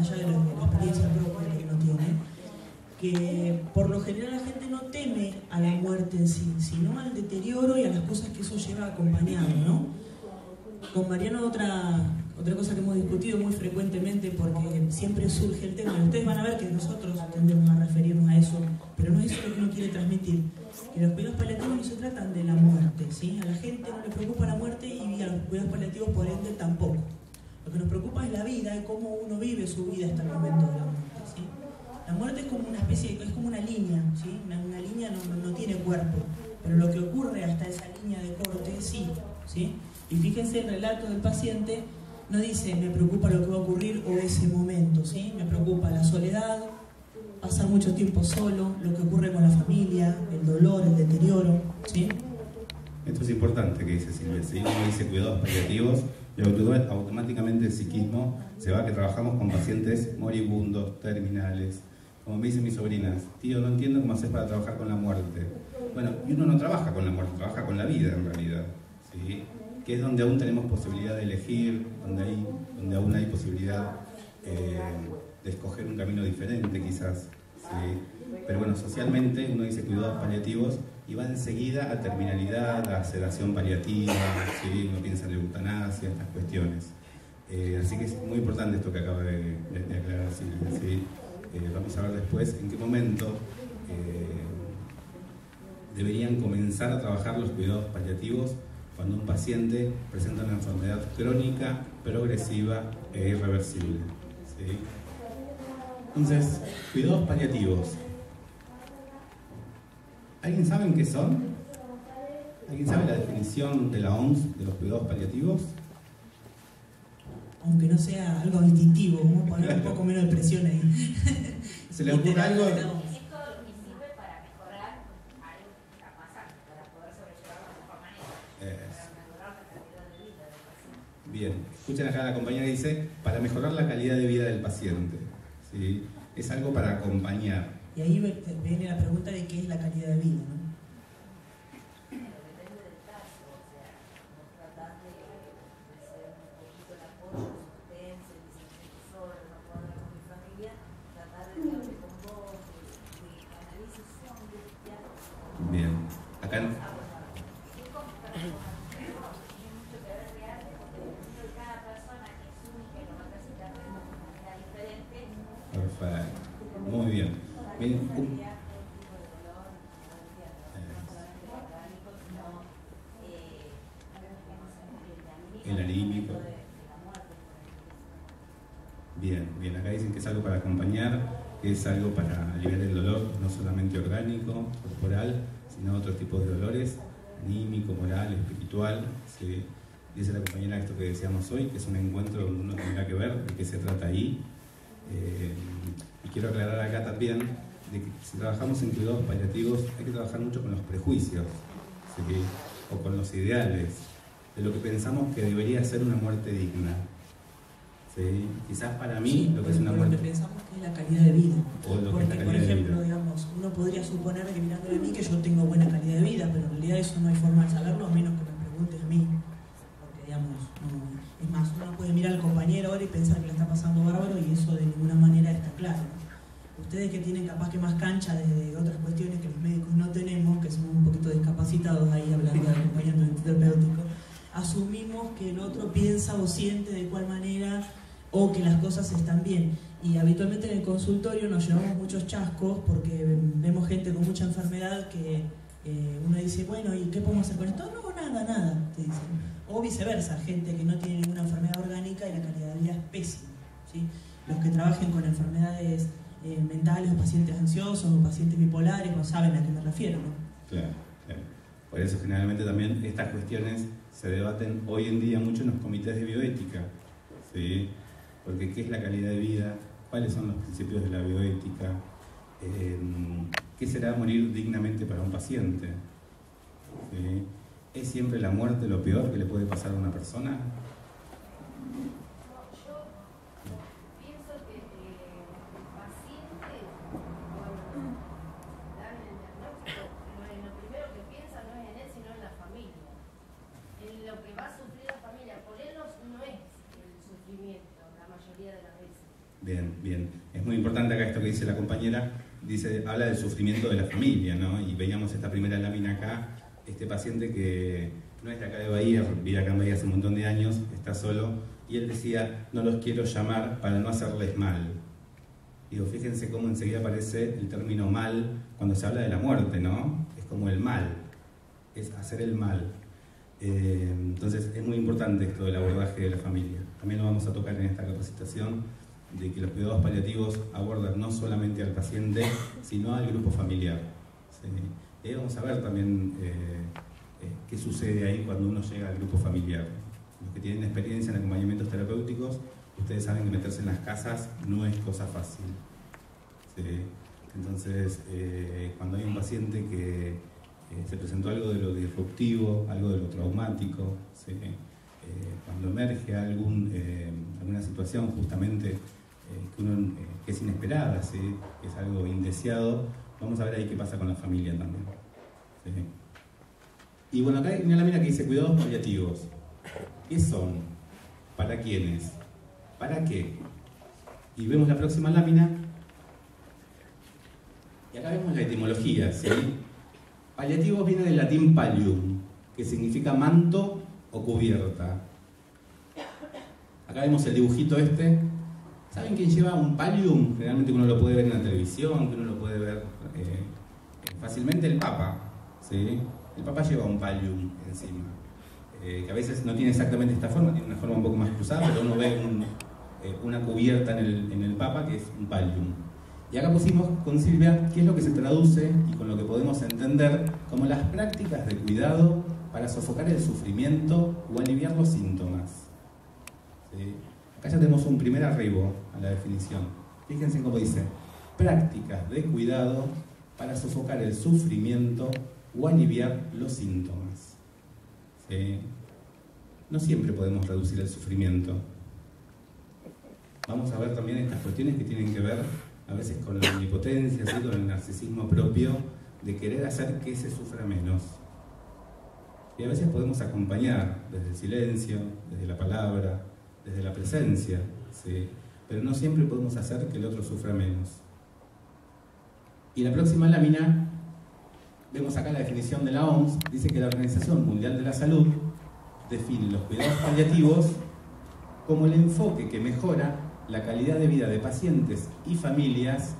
más allá de la experiencia propia que uno tiene, que por lo general la gente no teme a la muerte en sí, sino al deterioro y a las cosas que eso lleva acompañado, ¿no? Con Mariano otra cosa que hemos discutido muy frecuentemente, porque siempre surge el tema, y ustedes van a ver que nosotros tendemos a referirnos a eso, pero no es eso lo que uno quiere transmitir, que los cuidados paliativos no se tratan de la muerte, ¿sí? A la gente no le preocupa la muerte y a los cuidados paliativos por ende tampoco. Lo que nos preocupa es la vida y cómo uno vive su vida hasta el momento de la muerte, ¿sí? La muerte es como una especie, es como una línea, ¿sí? Una línea no tiene cuerpo, pero lo que ocurre hasta esa línea de corte sí, ¿sí? Y fíjense, el relato del paciente no dice me preocupa lo que va a ocurrir o ese momento, ¿sí? Me preocupa la soledad, pasar mucho tiempo solo, lo que ocurre con la familia, el dolor, el deterioro, ¿sí? Esto es importante que dice Silvia, si uno dice cuidados paliativos, y automáticamente el psiquismo se va a que trabajamos con pacientes moribundos, terminales. Como me dicen mis sobrinas, tío, no entiendo cómo haces para trabajar con la muerte. Bueno, y uno no trabaja con la muerte, trabaja con la vida en realidad, ¿sí? Que es donde aún tenemos posibilidad de elegir, donde aún hay posibilidad de escoger un camino diferente quizás, ¿sí? Pero bueno, socialmente uno dice cuidados paliativos y va enseguida a terminalidad, a sedación paliativa, ¿sí? Uno piensa en la eutanasia, estas cuestiones. Así que es muy importante esto que acaba de aclarar Silvia, ¿sí? Vamos a ver después en qué momento deberían comenzar a trabajar los cuidados paliativos cuando un paciente presenta una enfermedad crónica, progresiva e irreversible, ¿sí? Entonces, cuidados paliativos. ¿Alguien sabe qué son? ¿Alguien sabe la definición de la OMS de los cuidados paliativos? Aunque no sea algo distintivo, vamos a poner un poco menos de presión ahí. ¿Se le ocurre algo? Bien, escuchen acá la compañera que dice, para mejorar la calidad de vida del paciente, ¿sí? Es algo para acompañar. Y ahí viene la pregunta de qué es la calidad de vida, ¿no? Depende del caso, o sea, no tratar de ser un poquito el apoyo, la potencia, el solo, no puedo hablar con mi familia, tratar de que hable con vos, de analices son, de diálogo. Bien, acá perfecto, muy bien. Bien. El anímico. Bien, bien, acá dicen que es algo para acompañar, que es algo para aliviar el dolor, no solamente orgánico, corporal, sino otros tipos de dolores, anímico, moral, espiritual, ¿sí? Dice la compañera esto que decíamos hoy, que es un encuentro donde uno tendrá que ver de qué se trata ahí. Y quiero aclarar acá también de que si trabajamos en cuidados paliativos hay que trabajar mucho con los prejuicios, ¿sí? O con los ideales de lo que pensamos que debería ser una muerte digna, ¿sí? Quizás para mí sí, lo que es una muerte... Lo que pensamos que es la calidad de vida. O lo porque, que es la por calidad ejemplo, de vida. digamos, uno podría suponer que mirándole a mí que yo tengo buena calidad de vida, pero en realidad eso no hay forma de saberlo a menos que me preguntes a mí. Porque, digamos, no, es más, uno puede mirar al compañero ahora y pensar que le está pasando bárbaro y eso de ninguna manera está claro, ¿no? Ustedes que tienen capaz que más cancha de otras cuestiones que los médicos no tenemos, que somos un poquito discapacitados ahí hablando de acompañamiento terapéutico, asumimos que el otro piensa o siente de cuál manera o que las cosas están bien. Y habitualmente en el consultorio nos llevamos muchos chascos porque vemos gente con mucha enfermedad que uno dice, bueno, ¿y qué podemos hacer con esto? No, nada, te dicen. O viceversa, gente que no tiene ninguna enfermedad orgánica y la calidad de vida es pésima, ¿sí? Los que trabajen con enfermedades mentales o pacientes ansiosos o pacientes bipolares no saben a qué me refiero, ¿no? Claro, claro. Por eso generalmente también estas cuestiones se debaten hoy en día mucho en los comités de bioética, ¿sí? Porque ¿qué es la calidad de vida? ¿Cuáles son los principios de la bioética? ¿Qué será morir dignamente para un paciente? ¿Sí? ¿Es siempre la muerte lo peor que le puede pasar a una persona? Lo que va a sufrir la familia por él no es el sufrimiento la mayoría de las veces, Bien, bien. Es muy importante acá esto que dice la compañera, habla del sufrimiento de la familia, ¿no? Y veíamos esta primera lámina acá, este paciente que no es de acá de Bahía, vive acá en Bahía hace un montón de años, está solo, y él decía, no los quiero llamar para no hacerles mal. Digo, fíjense cómo enseguida aparece el término mal cuando se habla de la muerte, ¿no? Es como el mal, es hacer el mal. Entonces es muy importante esto del abordaje de la familia. También lo vamos a tocar en esta capacitación, de que los cuidados paliativos abordan no solamente al paciente, sino al grupo familiar. ¿Sí? Y ahí vamos a ver también qué sucede ahí cuando uno llega al grupo familiar. Los que tienen experiencia en acompañamientos terapéuticos, ustedes saben que meterse en las casas no es cosa fácil. ¿Sí? Entonces, cuando hay un paciente que se presentó algo de lo disruptivo, algo de lo traumático, ¿sí? Cuando emerge alguna situación justamente que es inesperada, ¿sí? Que es algo indeseado, vamos a ver ahí qué pasa con la familia también. ¿Sí? Y bueno, acá hay una lámina que dice cuidados paliativos. ¿Qué son? ¿Para quiénes? ¿Para qué? Y vemos la próxima lámina y acá vemos la etimología, ¿sí? Paliativos viene del latín pallium, que significa manto o cubierta. Acá vemos el dibujito este. ¿Saben quién lleva un pallium? Generalmente uno lo puede ver en la televisión, que uno lo puede ver fácilmente, el Papa, ¿sí? El Papa lleva un pallium encima, que a veces no tiene exactamente esta forma, tiene una forma un poco más cruzada, pero uno ve una cubierta en el Papa que es un pallium. Y acá pusimos con Silvia qué es lo que se traduce y con lo que podemos entender como las prácticas de cuidado para sofocar el sufrimiento o aliviar los síntomas. ¿Sí? Acá ya tenemos un primer arribo a la definición. Fíjense cómo dice, prácticas de cuidado para sofocar el sufrimiento o aliviar los síntomas. ¿Sí? No siempre podemos reducir el sufrimiento. Vamos a ver también estas cuestiones que tienen que ver a veces con la omnipotencia, ¿sí? Con el narcisismo propio de querer hacer que se sufra menos. Y a veces podemos acompañar desde el silencio, desde la palabra, desde la presencia, ¿sí? Pero no siempre podemos hacer que el otro sufra menos. Y la próxima lámina, vemos acá la definición de la OMS, dice que la Organización Mundial de la Salud define los cuidados paliativos como el enfoque que mejora la calidad de vida de pacientes y familias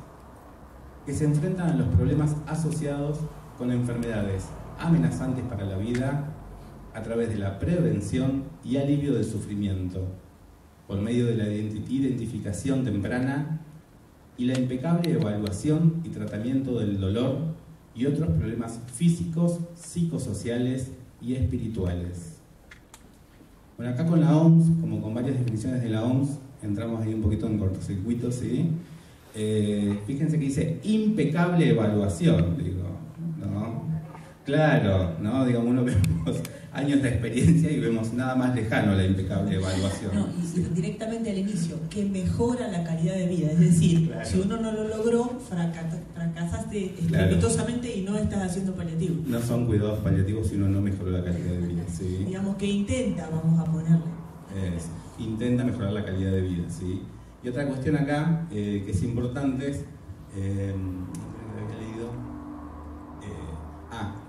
que se enfrentan a los problemas asociados con enfermedades amenazantes para la vida a través de la prevención y alivio del sufrimiento, por medio de la identificación temprana y la impecable evaluación y tratamiento del dolor y otros problemas físicos, psicosociales y espirituales. Bueno, acá con la OMS, como con varias definiciones de la OMS, entramos ahí un poquito en cortocircuito, ¿sí? Fíjense que dice impecable evaluación, digo, ¿no? Claro, ¿no? Digamos, uno vemos años de experiencia y vemos nada más lejano la impecable evaluación. No, y directamente al inicio, que mejora la calidad de vida. Es decir, claro, si uno no lo logró, fracasaste estrepitosamente, claro, y no estás haciendo paliativo. No son cuidados paliativos si uno no mejoró la calidad de vida, ¿sí? Digamos que intenta, vamos a ponerle. Intenta mejorar la calidad de vida, ¿sí? Y otra cuestión acá que es importante es,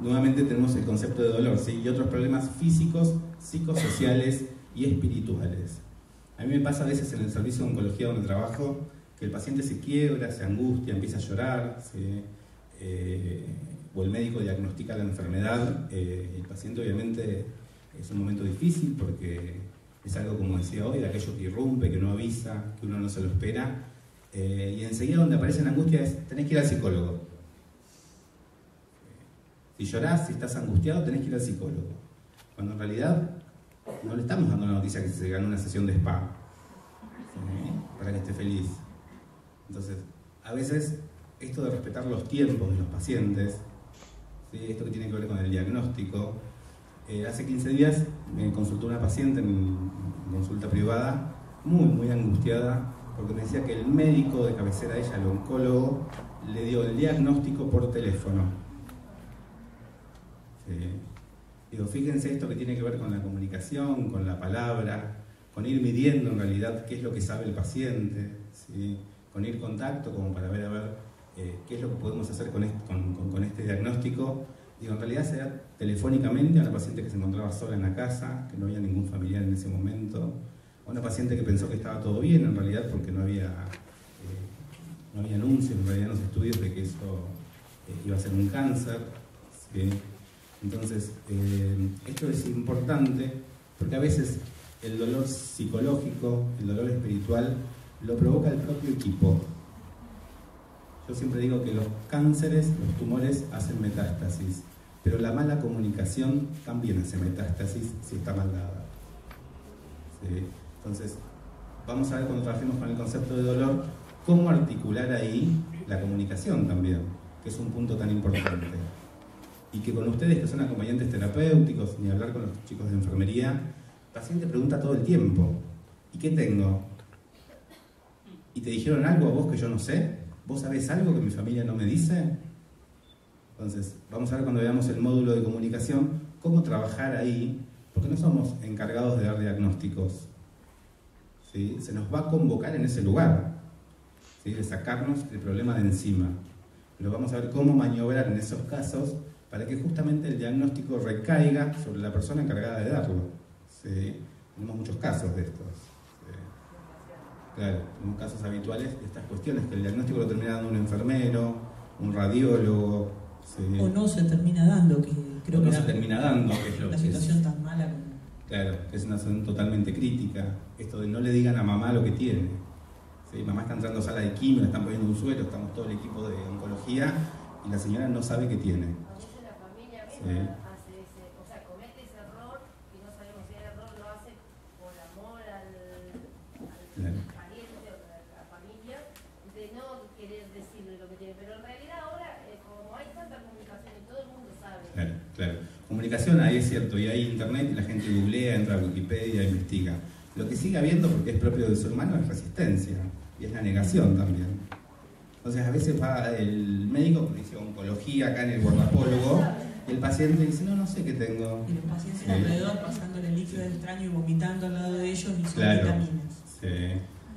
nuevamente tenemos el concepto de dolor, ¿sí? Y otros problemas físicos, psicosociales y espirituales. A mí me pasa a veces en el servicio de oncología donde trabajo que el paciente se quiebra, se angustia, empieza a llorar, ¿sí? O el médico diagnostica la enfermedad. El paciente obviamente es un momento difícil porque es algo, como decía hoy, de aquello que irrumpe, que no avisa, que uno no se lo espera. Y enseguida donde aparece la angustia es, tenés que ir al psicólogo. Si llorás, si estás angustiado, tenés que ir al psicólogo. Cuando en realidad no le estamos dando la noticia que se ganó una sesión de spa, ¿sí? Para que esté feliz. Entonces, a veces, esto de respetar los tiempos de los pacientes, ¿sí? Esto que tiene que ver con el diagnóstico. Hace 15 días me consultó una paciente en consulta privada, muy angustiada, porque me decía que el médico de cabecera de ella, el oncólogo, le dio el diagnóstico por teléfono. Digo, fíjense esto que tiene que ver con la comunicación, con la palabra, con ir midiendo en realidad qué es lo que sabe el paciente. ¿sí? Con ir contacto como para ver a ver qué es lo que podemos hacer con este diagnóstico. Digo, en realidad se da telefónicamente a una paciente que se encontraba sola en la casa, que no había ningún familiar en ese momento, a una paciente que pensó que estaba todo bien en realidad porque no había anuncios, en realidad en los estudios de que eso iba a ser un cáncer, ¿sí? Entonces, esto es importante porque a veces el dolor psicológico, el dolor espiritual, lo provoca el propio equipo. Yo siempre digo que los cánceres, los tumores hacen metástasis, pero la mala comunicación también hace metástasis si está mal dada. ¿Sí? Entonces, vamos a ver cuando trabajemos con el concepto de dolor, cómo articular ahí la comunicación también, que es un punto tan importante. Y que con ustedes que son acompañantes terapéuticos, ni hablar con los chicos de enfermería, el paciente pregunta todo el tiempo, ¿y qué tengo? ¿Y te dijeron algo a vos que yo no sé? ¿Vos sabés algo que mi familia no me dice? Entonces, vamos a ver cuando veamos el módulo de comunicación, cómo trabajar ahí, porque no somos encargados de dar diagnósticos, ¿sí? Se nos va a convocar en ese lugar, ¿sí? De sacarnos el problema de encima. Pero vamos a ver cómo maniobrar en esos casos para que justamente el diagnóstico recaiga sobre la persona encargada de darlo, ¿sí? Tenemos muchos casos de estos. Claro, tenemos casos habituales de estas cuestiones, que el diagnóstico lo termina dando un enfermero, un radiólogo. ¿Sí? O no se termina dando, que creo o que no se termina dando, que es lo la que situación es. tan mala como... Claro, que es una situación totalmente crítica. Esto de no le digan a mamá lo que tiene. ¿Sí? Mamá está entrando a sala de quimio, le están poniendo un suero, estamos todo el equipo de oncología y la señora no sabe qué tiene. A veces la familia misma hace o sea, comete ese error y no sabemos si el error lo hace por amor al pariente o a la familia, de no querer decirle lo que tiene. Pero en realidad ahora, como hay tanta comunicación y todo el mundo sabe. Claro, claro. Comunicación ahí es cierto, y hay internet y la gente googlea, entra a Wikipedia, investiga. Lo que sigue habiendo, porque es propio del ser humano, es resistencia y es la negación también. Entonces a veces va el médico que dice oncología acá en el guardapólogo y el paciente dice, no sé qué tengo. Y los pacientes alrededor pasándole líquido extraño y vomitando al lado de ellos y son Claro. vitaminas. Sí.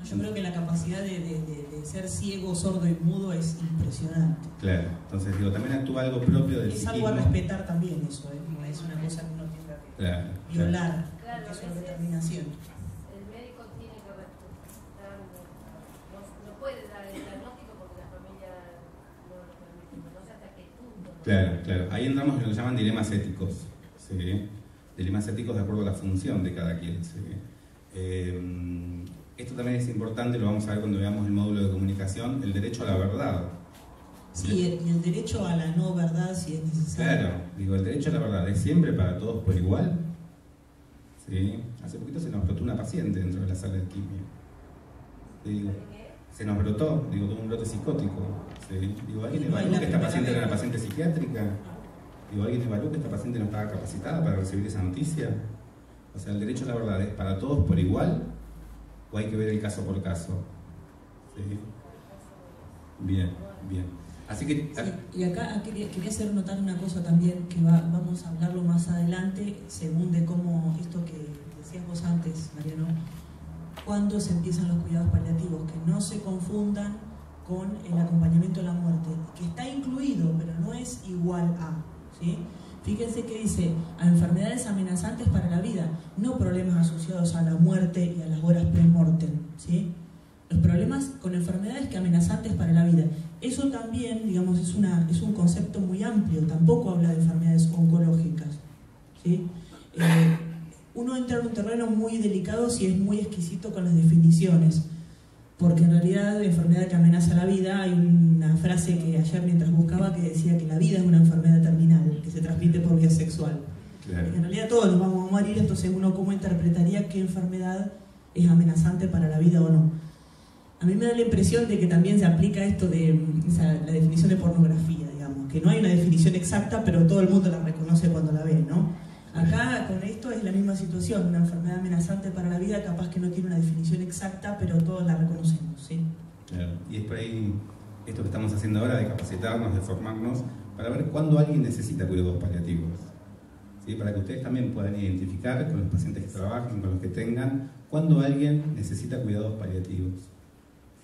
Yo creo que la capacidad de ser ciego, sordo y mudo es impresionante. Claro, entonces digo, también actúa algo propio del Es psiquismo. algo a respetar también eso, no es una cosa que uno tenga que Claro, violar, Claro, porque es a una veces determinación. el médico tiene que respetar, no puede dar el diagnóstico porque la familia no lo permite, no sé hasta qué punto. Claro, claro. Ahí entramos en lo que llaman dilemas éticos. ¿Sí? Dilemas éticos de acuerdo a la función de cada quien. ¿Sí? Esto también es importante, lo vamos a ver cuando veamos el módulo de comunicación, el derecho a la verdad. Sí, y el derecho a la no verdad si es necesario. Claro, digo, el derecho a la verdad es siempre para todos por igual. ¿Sí? Hace poquito se nos brotó una paciente dentro de la sala de quimio. Digo, se nos brotó, digo, tuvo un brote psicótico. ¿Sí? Digo, ¿alguien evaluó que esta paciente era una paciente psiquiátrica? Digo, ¿alguien evaluó que esta paciente no estaba capacitada para recibir esa noticia? O sea, el derecho a la verdad es para todos por igual o hay que ver el caso por caso. ¿Sí? Bien, bien. Así que... Sí, y acá quería hacer notar una cosa también, que vamos a hablarlo más adelante, según de cómo, esto que decías vos antes, Mariano, cuando se empiezan los cuidados paliativos, que no se confundan con el acompañamiento a la muerte, que está incluido, pero no es igual a, ¿sí? Fíjense que dice, a enfermedades amenazantes para la vida, no problemas asociados a la muerte y a las horas pre-mortem, ¿sí? Los problemas con enfermedades que amenazantes para la vida. Eso también, digamos, es un concepto muy amplio, tampoco habla de enfermedades oncológicas, ¿sí? Uno entra en un terreno muy delicado si es muy exquisito con las definiciones, porque en realidad de enfermedad que amenaza la vida hay una frase que ayer mientras buscaba que decía que la vida es una enfermedad terminal, que se transmite por vía sexual. Claro. En realidad todos nos vamos a morir, entonces uno cómo interpretaría qué enfermedad es amenazante para la vida o no. A mí me da la impresión de que también se aplica esto de la definición de pornografía, digamos, que no hay una definición exacta, pero todo el mundo la reconoce cuando la ve, ¿no? Acá con esto es la misma situación, una enfermedad amenazante para la vida, capaz que no tiene una definición exacta, pero todos la reconocemos, ¿sí? Claro, y es por ahí esto que estamos haciendo ahora de capacitarnos, de formarnos, para ver cuándo alguien necesita cuidados paliativos. ¿Sí? Para que ustedes también puedan identificar con los pacientes que trabajen, con los que tengan, cuándo alguien necesita cuidados paliativos.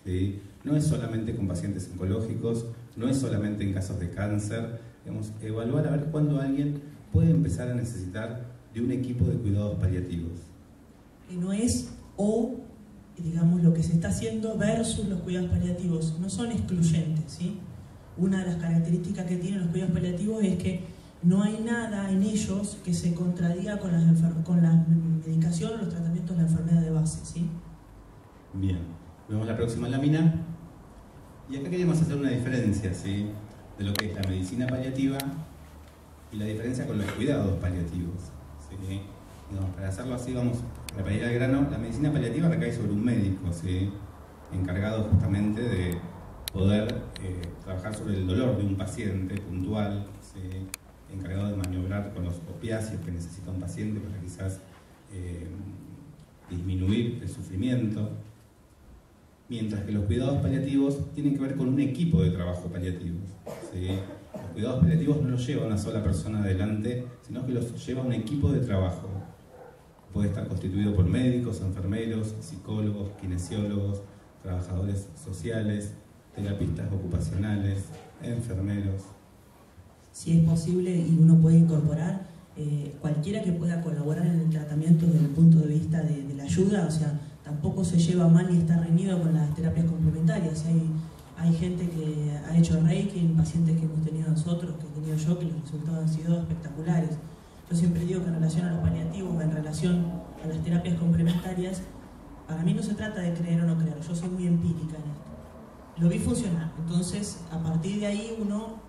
¿sí? No es solamente con pacientes oncológicos, no es solamente en casos de cáncer, digamos, evaluar a ver cuándo alguien puede empezar a necesitar de un equipo de cuidados paliativos. Que no es digamos, lo que se está haciendo versus los cuidados paliativos, no son excluyentes, ¿sí? Una de las características que tienen los cuidados paliativos es que no hay nada en ellos que se contradiga con la medicación o los tratamientos de la enfermedad de base, ¿sí? Bien, vemos la próxima lámina. Y acá queremos hacer una diferencia, ¿sí?, de lo que es la medicina paliativa y la diferencia con los cuidados paliativos, ¿sí? Digamos, para hacerlo así, vamos a ir al grano. La medicina paliativa recae sobre un médico, ¿sí?, encargado justamente de poder trabajar sobre el dolor de un paciente puntual, ¿sí?, encargado de maniobrar con los opiáceos que necesita un paciente para quizás disminuir el sufrimiento. Mientras que los cuidados paliativos tienen que ver con un equipo de trabajo paliativos, ¿sí? Los cuidados paliativos no los lleva una sola persona adelante, sino que los lleva un equipo de trabajo. Puede estar constituido por médicos, enfermeros, psicólogos, kinesiólogos, trabajadores sociales, terapistas ocupacionales, enfermeros. Si es posible y uno puede incorporar cualquiera que pueda colaborar en el tratamiento desde el punto de vista de la ayuda, o sea, tampoco se lleva mal y está reñido con las terapias complementarias. Hay gente que ha hecho Reiki, pacientes que hemos tenido nosotros, que he tenido yo, que los resultados han sido espectaculares. Yo siempre digo que en relación a los paliativos, en relación a las terapias complementarias, para mí no se trata de creer o no creer, yo soy muy empírica en esto. Lo vi funcionar, entonces a partir de ahí uno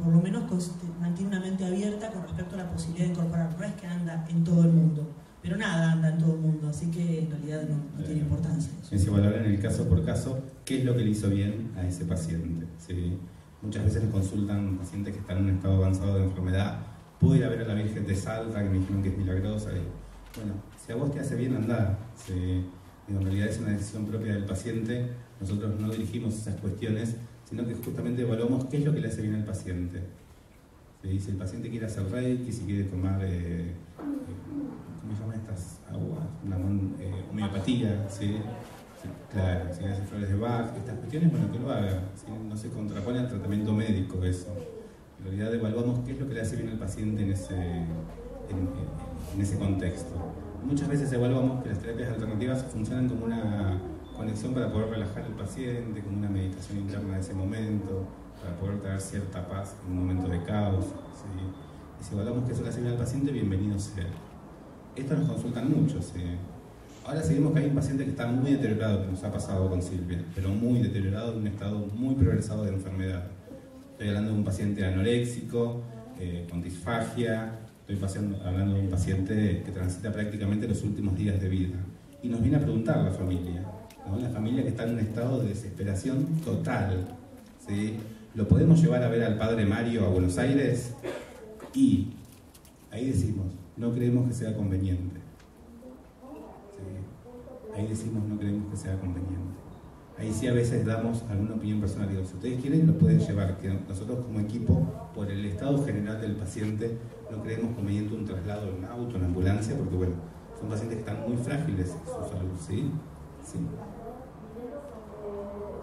por lo menos mantiene una mente abierta con respecto a la posibilidad de incorporar. No es que anda en todo el mundo, pero nada anda en todo el mundo, así que en realidad no tiene importancia. Es evaluar en el caso por caso qué es lo que le hizo bien a ese paciente, ¿sí? Muchas veces nos consultan pacientes que están en un estado avanzado de enfermedad. Pude ir a ver a la Virgen de Salta, que me dijeron que es milagrosa. Y, bueno, si a vos te hace bien andar, ¿sí? En realidad es una decisión propia del paciente. Nosotros no dirigimos esas cuestiones, sino que justamente evaluamos qué es lo que le hace bien al paciente. ¿Sí? Si el paciente quiere hacer Reiki, si quiere tomar, ¿cómo se llaman estas aguas? Una homeopatía, ¿sí? Sí, claro, si hace flores de Bach, estas cuestiones, bueno, que lo haga, ¿sí? No se contrapone al tratamiento médico eso. En realidad evaluamos qué es lo que le hace bien al paciente en ese contexto. Muchas veces evaluamos que las terapias alternativas funcionan como una conexión para poder relajar al paciente, como una meditación interna de ese momento, para poder traer cierta paz en un momento de caos, ¿sí? Y si evaluamos que eso le hace bien al paciente, bienvenido sea. Esto nos consultan mucho, ¿sí? Ahora seguimos que hay un paciente que está muy deteriorado, que nos ha pasado con Silvia, pero muy deteriorado, en un estado muy progresado de enfermedad. Estoy hablando de un paciente anoréxico, con disfagia, hablando de un paciente que transita prácticamente los últimos días de vida. Y nos viene a preguntar la familia, ¿no? La familia que está en un estado de desesperación total, ¿sí? ¿Lo podemos llevar a ver al padre Mario a Buenos Aires? Y ahí decimos, no creemos que sea conveniente. ¿Sí? Ahí decimos, no creemos que sea conveniente. Ahí sí a veces damos alguna opinión personal. Digo, si ustedes quieren, lo pueden llevar. Que nosotros como equipo, por el estado general del paciente, no creemos conveniente un traslado en auto, en ambulancia, porque bueno, son pacientes que están muy frágiles en su salud, ¿sí? Sí.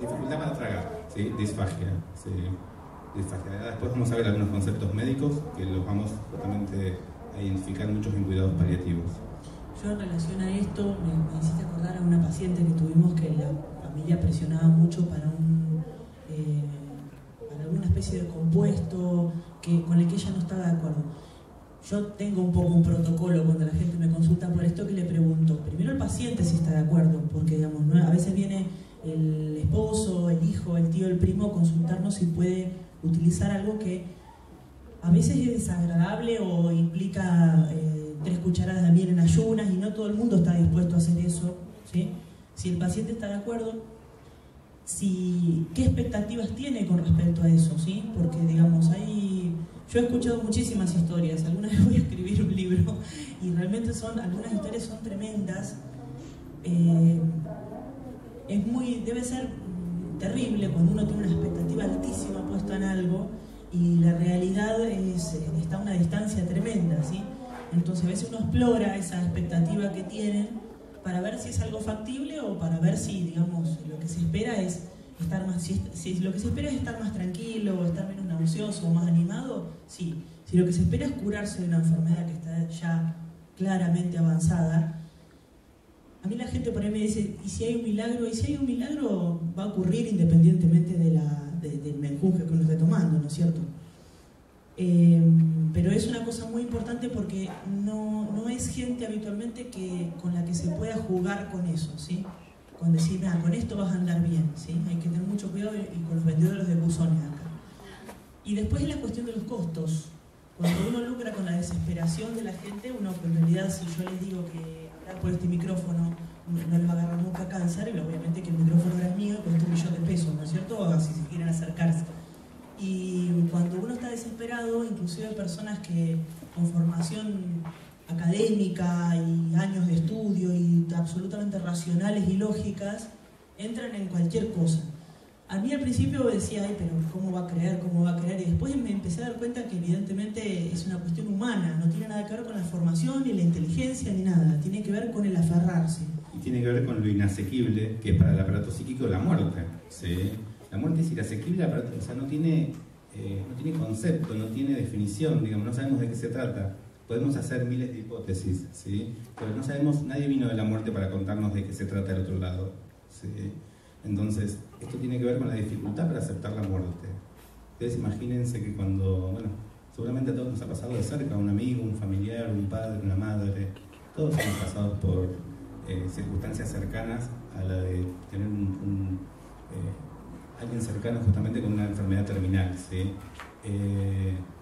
Dificultad para tragar, ¿sí? Disfagia, ¿sí? Disfagia. Después vamos a ver algunos conceptos médicos que los vamos justamente a identificar muchos en cuidados paliativos. Yo en relación a esto me hiciste acordar a una paciente que tuvimos que la familia presionaba mucho para alguna especie de compuesto con el que ella no estaba de acuerdo. Yo tengo un poco un protocolo cuando la gente me consulta por esto, que le pregunto primero al paciente si está de acuerdo, porque digamos, ¿no? A veces viene el esposo, el hijo, el tío, el primo a consultarnos si puede utilizar algo que a veces es desagradable o implica 3 cucharadas de miel en ayunas, y no todo el mundo está dispuesto a hacer eso, ¿sí? Si el paciente está de acuerdo, ¿qué expectativas tiene con respecto a eso? ¿Sí? Porque digamos, yo he escuchado muchísimas historias, alguna vez voy a escribir un libro y realmente algunas historias son tremendas. Debe ser terrible cuando uno tiene una expectativa altísima puesta en algo y la realidad está a una distancia tremenda, ¿sí? Entonces a veces uno explora esa expectativa que tienen para ver si es algo factible o para ver si, digamos, lo que se espera es estar más, si lo que se espera es estar más tranquilo, o estar menos nauseoso o más animado, sí. Si lo que se espera es curarse de una enfermedad que está ya claramente avanzada, a mí la gente por ahí me dice, ¿y si hay un milagro? Y si hay un milagro va a ocurrir independientemente del menjunje que uno esté tomando, ¿no es cierto? Pero es una cosa muy importante porque no es gente habitualmente con la que se pueda jugar con eso, ¿sí? Con decir, con esto vas a andar bien, ¿sí? Hay que tener mucho cuidado y con los vendedores de buzones acá. Y después es la cuestión de los costos. Cuando uno lucra con la desesperación de la gente, uno en realidad, si yo les digo que hablar por este micrófono no les va a agarrar nunca cáncer, y obviamente que el micrófono era mío, cuesta $1.000.000 de pesos, ¿no es cierto? O si se quieren acercarse. Y cuando uno está desesperado, inclusive personas que con formación académica y años de estudio y absolutamente racionales y lógicas, entran en cualquier cosa. A mí al principio decía, ay, pero ¿cómo va a creer? ¿Cómo va a creer? Y después me empecé a dar cuenta que evidentemente es una cuestión humana, no tiene nada que ver con la formación, ni la inteligencia, ni nada. Tiene que ver con el aferrarse. Y tiene que ver con lo inasequible, que es para el aparato psíquico la muerte, ¿sí? La muerte es inasequible, o sea, no tiene concepto, no tiene definición, digamos, no sabemos de qué se trata. Podemos hacer miles de hipótesis, ¿sí? Pero no sabemos, nadie vino de la muerte para contarnos de qué se trata el otro lado, ¿sí? Entonces, esto tiene que ver con la dificultad para aceptar la muerte. Ustedes imagínense que cuando, bueno, seguramente a todos nos ha pasado de cerca, un amigo, un familiar, un padre, una madre, todos hemos pasado por circunstancias cercanas a la de tener alguien cercano justamente con una enfermedad terminal, ¿sí?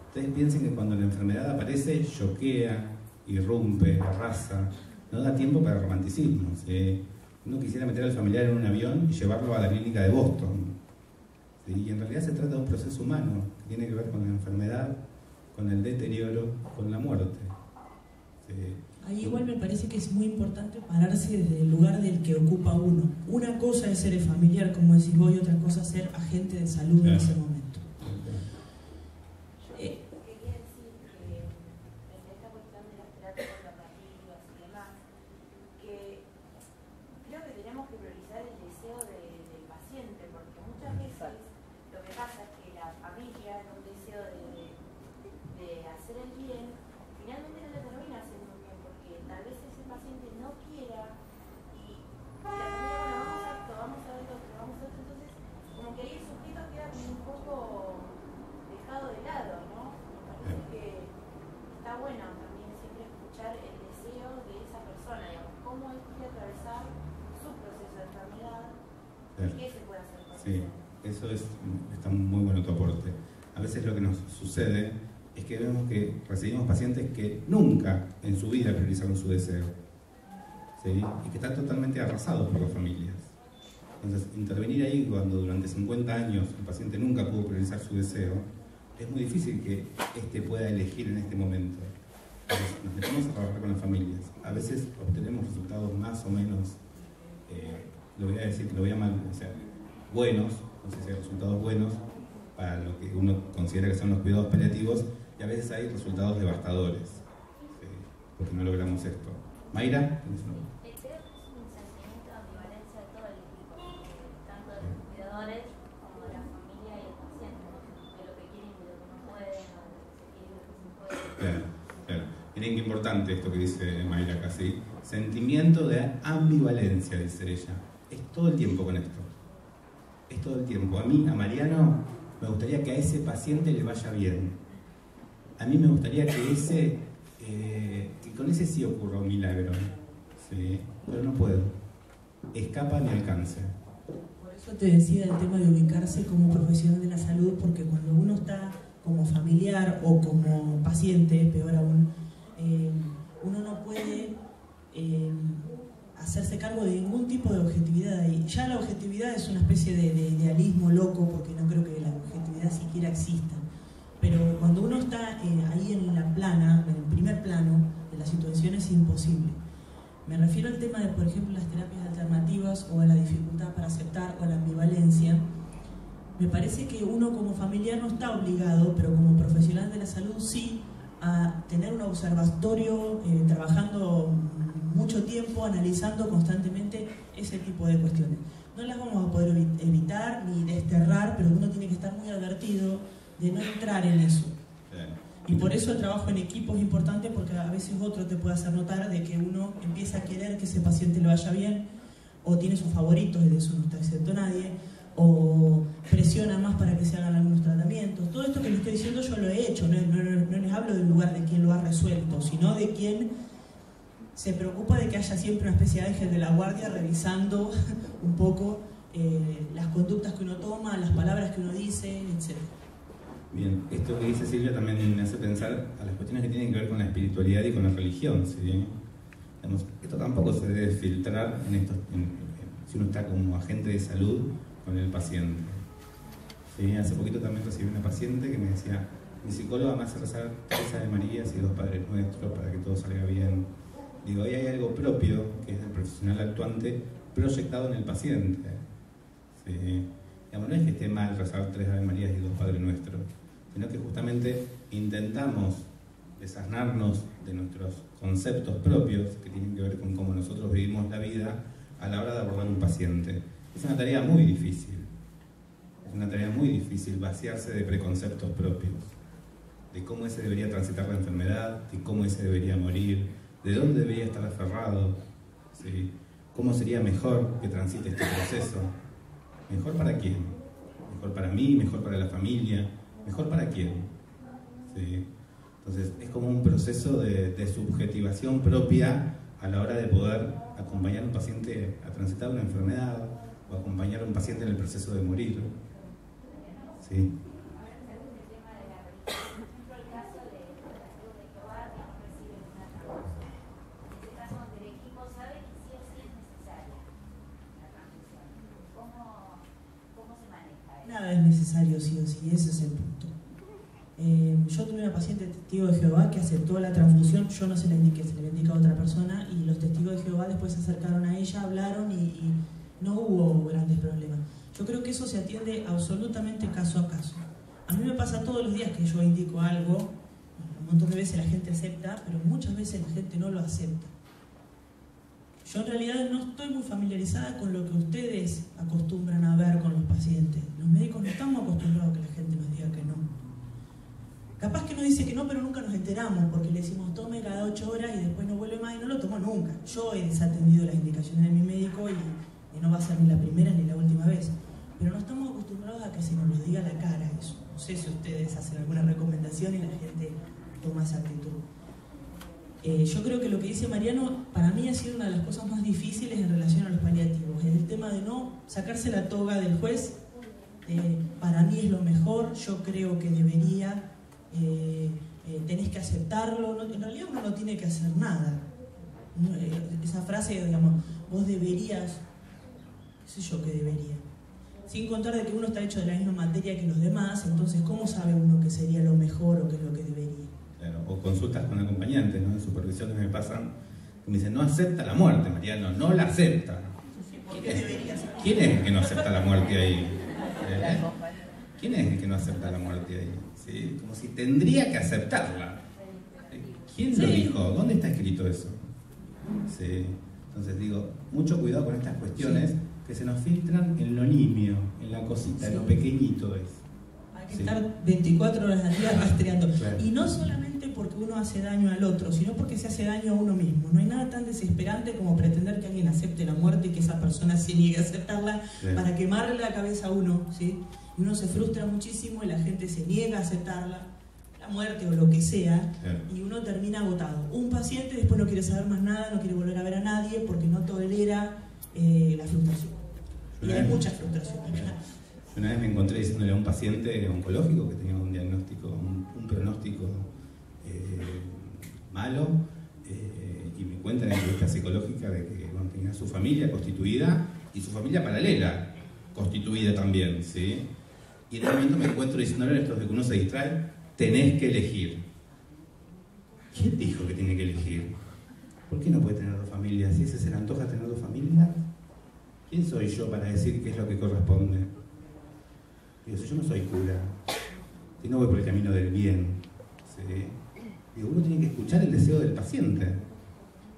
Ustedes piensen que cuando la enfermedad aparece, choquea, irrumpe, arrasa, no da tiempo para romanticismo, ¿sí? Uno quisiera meter al familiar en un avión y llevarlo a la clínica de Boston, ¿sí? Y en realidad se trata de un proceso humano que tiene que ver con la enfermedad, con el deterioro, con la muerte, ¿sí? Ahí igual me parece que es muy importante pararse desde el lugar del que ocupa uno. Una cosa es ser el familiar, como decís vos, y otra cosa es ser agente de salud en ese momento. Quería decir que en esta cuestión de las terapias alternativas y demás, que creo que tenemos que priorizar el deseo del paciente, porque muchas veces lo que pasa es que la familia, en un deseo de hacer el bien, finalmente no le termina haciendo bien, porque tal vez ese paciente no quiera y la familia, bueno, vamos a ver lo que vamos a hacer, entonces como que ahí el sujeto queda un poco dejado de lado, ¿no? Me parece que está bueno también siempre escuchar el deseo de esa persona, digamos, cómo él quiere atravesar su proceso de enfermedad y qué se puede hacer con Sí, eso. está muy bueno tu aporte. A veces lo que nos sucede es que vemos que recibimos pacientes que nunca en su vida priorizaron su deseo, ¿sí? Y que están totalmente arrasados por las familias. Entonces, intervenir ahí cuando durante 50 años el paciente nunca pudo priorizar su deseo, es muy difícil que éste pueda elegir en este momento. Entonces, nos metemos a trabajar con las familias. A veces obtenemos resultados más o menos, lo voy a decir, lo voy a llamar, o sea, buenos, no sé si hay resultados buenos para lo que uno considera que son los cuidados paliativos, y a veces hay resultados devastadores, ¿sí? Porque no logramos esto. Mayra, ¿tienes una? Creo que es un sentimiento de ambivalencia de todo el equipo, tanto de los cuidadores como de la familia y el paciente, de lo que quieren y de lo que no pueden, o de lo que se quiere y lo que se puede. Claro, claro. Miren qué importante esto que dice Mayra casi. Sentimiento de ambivalencia, dice ella. Es todo el tiempo con esto. Es todo el tiempo. A mí, a Mariano, me gustaría que a ese paciente le vaya bien. A mí me gustaría que con ese sí ocurra un milagro, ¿sí? Pero no puedo. Escapa mi alcance. Por eso te decía el tema de ubicarse como profesional de la salud, porque cuando uno está como familiar o como paciente, peor aún, uno no puede hacerse cargo de ningún tipo de objetividad. Y ya la objetividad es una especie de idealismo loco, porque no creo que la objetividad siquiera exista. Pero cuando uno está ahí en la plana, en el primer plano de la situación, es imposible. Me refiero al tema de, por ejemplo, las terapias alternativas o a la dificultad para aceptar o a la ambivalencia. Me parece que uno como familiar no está obligado, pero como profesional de la salud sí, a tener un observatorio trabajando mucho tiempo equipo analizando constantemente ese tipo de cuestiones. No las vamos a poder evitar ni desterrar, pero uno tiene que estar muy advertido de no entrar en eso. Y por eso el trabajo en equipo es importante, porque a veces otro te puede hacer notar de que uno empieza a querer que ese paciente le vaya bien, o tiene sus favoritos, y de eso no está exento nadie, o presiona más para que se hagan algunos tratamientos. Todo esto que les estoy diciendo yo lo he hecho, no les hablo del lugar de quien lo ha resuelto, sino de quien se preocupa de que haya siempre una especie de ángel de la guardia revisando un poco las conductas que uno toma, las palabras que uno dice, etc. Bien, esto que dice Silvia también me hace pensar a las cuestiones que tienen que ver con la espiritualidad y con la religión, ¿sí? Digamos, esto tampoco se debe filtrar si uno está como agente de salud con el paciente. ¿Sí? Hace poquito también recibí una paciente que me decía: mi psicóloga me hace rezar 3 Ave Marías y 2 Padres Nuestros para que todo salga bien. Digo, ahí hay algo propio, que es del profesional actuante, proyectado en el paciente. ¿Sí? Digamos, no es que esté mal rezar 3 Ave Marías y 2 Padres Nuestros, sino que justamente intentamos desasnarnos de nuestros conceptos propios que tienen que ver con cómo nosotros vivimos la vida a la hora de abordar un paciente. Es una tarea muy difícil. Es una tarea muy difícil vaciarse de preconceptos propios, de cómo ese debería transitar la enfermedad, de cómo ese debería morir, de dónde debería estar aferrado, ¿sí? Cómo sería mejor que transite este proceso. ¿Mejor para quién? ¿Mejor para mí? ¿Mejor para la familia? ¿Mejor para quién? ¿Sí? Entonces es como un proceso de subjetivación propia a la hora de poder acompañar a un paciente a transitar una enfermedad o acompañar a un paciente en el proceso de morir. ¿Sí? Nada es necesario sí o sí, ese es el punto. Yo tuve una paciente testigo de Jehová que aceptó la transfusión, yo no se la indiqué, se la indica a otra persona, y los testigos de Jehová después se acercaron a ella, hablaron y no hubo grandes problemas. Yo creo que eso se atiende absolutamente caso a caso. A mí me pasa todos los días que yo indico algo, un montón de veces la gente acepta, pero muchas veces la gente no lo acepta. Yo en realidad no estoy muy familiarizada con lo que ustedes acostumbran a ver con los pacientes. Los médicos no estamos acostumbrados a que la gente nos diga que no. Capaz que nos dice que no, pero nunca nos enteramos, porque le decimos tome cada 8 horas y después no vuelve más y no lo tomó nunca. Yo he desatendido las indicaciones de mi médico y no va a ser ni la primera ni la última vez. Pero no estamos acostumbrados a que se nos lo diga a la cara eso. No sé si ustedes hacen alguna recomendación y la gente toma esa actitud. Yo creo que lo que dice Mariano, para mí ha sido una de las cosas más difíciles en relación a los paliativos. Es el tema de no sacarse la toga del juez. Para mí es lo mejor, yo creo que debería, tenés que aceptarlo. No, en realidad uno no tiene que hacer nada. Esa frase, digamos, vos deberías, qué sé yo que debería. Sin contar de que uno está hecho de la misma materia que los demás, entonces ¿cómo sabe uno qué sería lo mejor o qué es lo que debería? Claro, o consultas con acompañantes, ¿no? En supervisiones me pasan que me dicen, no acepta la muerte, Mariano, no la acepta. ¿Quién es el que no acepta la muerte ahí? ¿Quién es el que no acepta la muerte ahí? ¿Sí? Como si tendría que aceptarla. ¿Quién lo dijo? ¿Dónde está escrito eso? ¿Sí? Entonces digo, mucho cuidado con estas cuestiones que se nos filtran en lo nimio, en la cosita, en lo pequeñito es. Hay que estar 24 horas al día rastreando. Claro. Y no solamente porque uno hace daño al otro, sino porque se hace daño a uno mismo. No hay nada tan desesperante como pretender que alguien acepte la muerte y que esa persona se niegue a aceptarla, claro, para quemarle la cabeza a uno, ¿sí? Y uno se frustra muchísimo y la gente se niega a aceptarla, la muerte o lo que sea, claro, y uno termina agotado. Un paciente después no quiere saber más nada, no quiere volver a ver a nadie porque no tolera la frustración. Y hay mucha frustración. Una vez me encontré diciéndole a un paciente oncológico que tenía un diagnóstico, un pronóstico malo, y me cuenta en la entrevista psicológica de que bueno, tenía su familia constituida y su familia paralela constituida también, ¿sí? Y en un momento me encuentro diciéndole esto de que uno se distrae, tenés que elegir. ¿Quién dijo que tiene que elegir? ¿Por qué no puede tener 2 familias? Si ese se le antoja tener 2 familias, ¿quién soy yo para decir qué es lo que corresponde? Digo, si yo no soy cura, si no voy por el camino del bien, ¿sí? Digo, uno tiene que escuchar el deseo del paciente.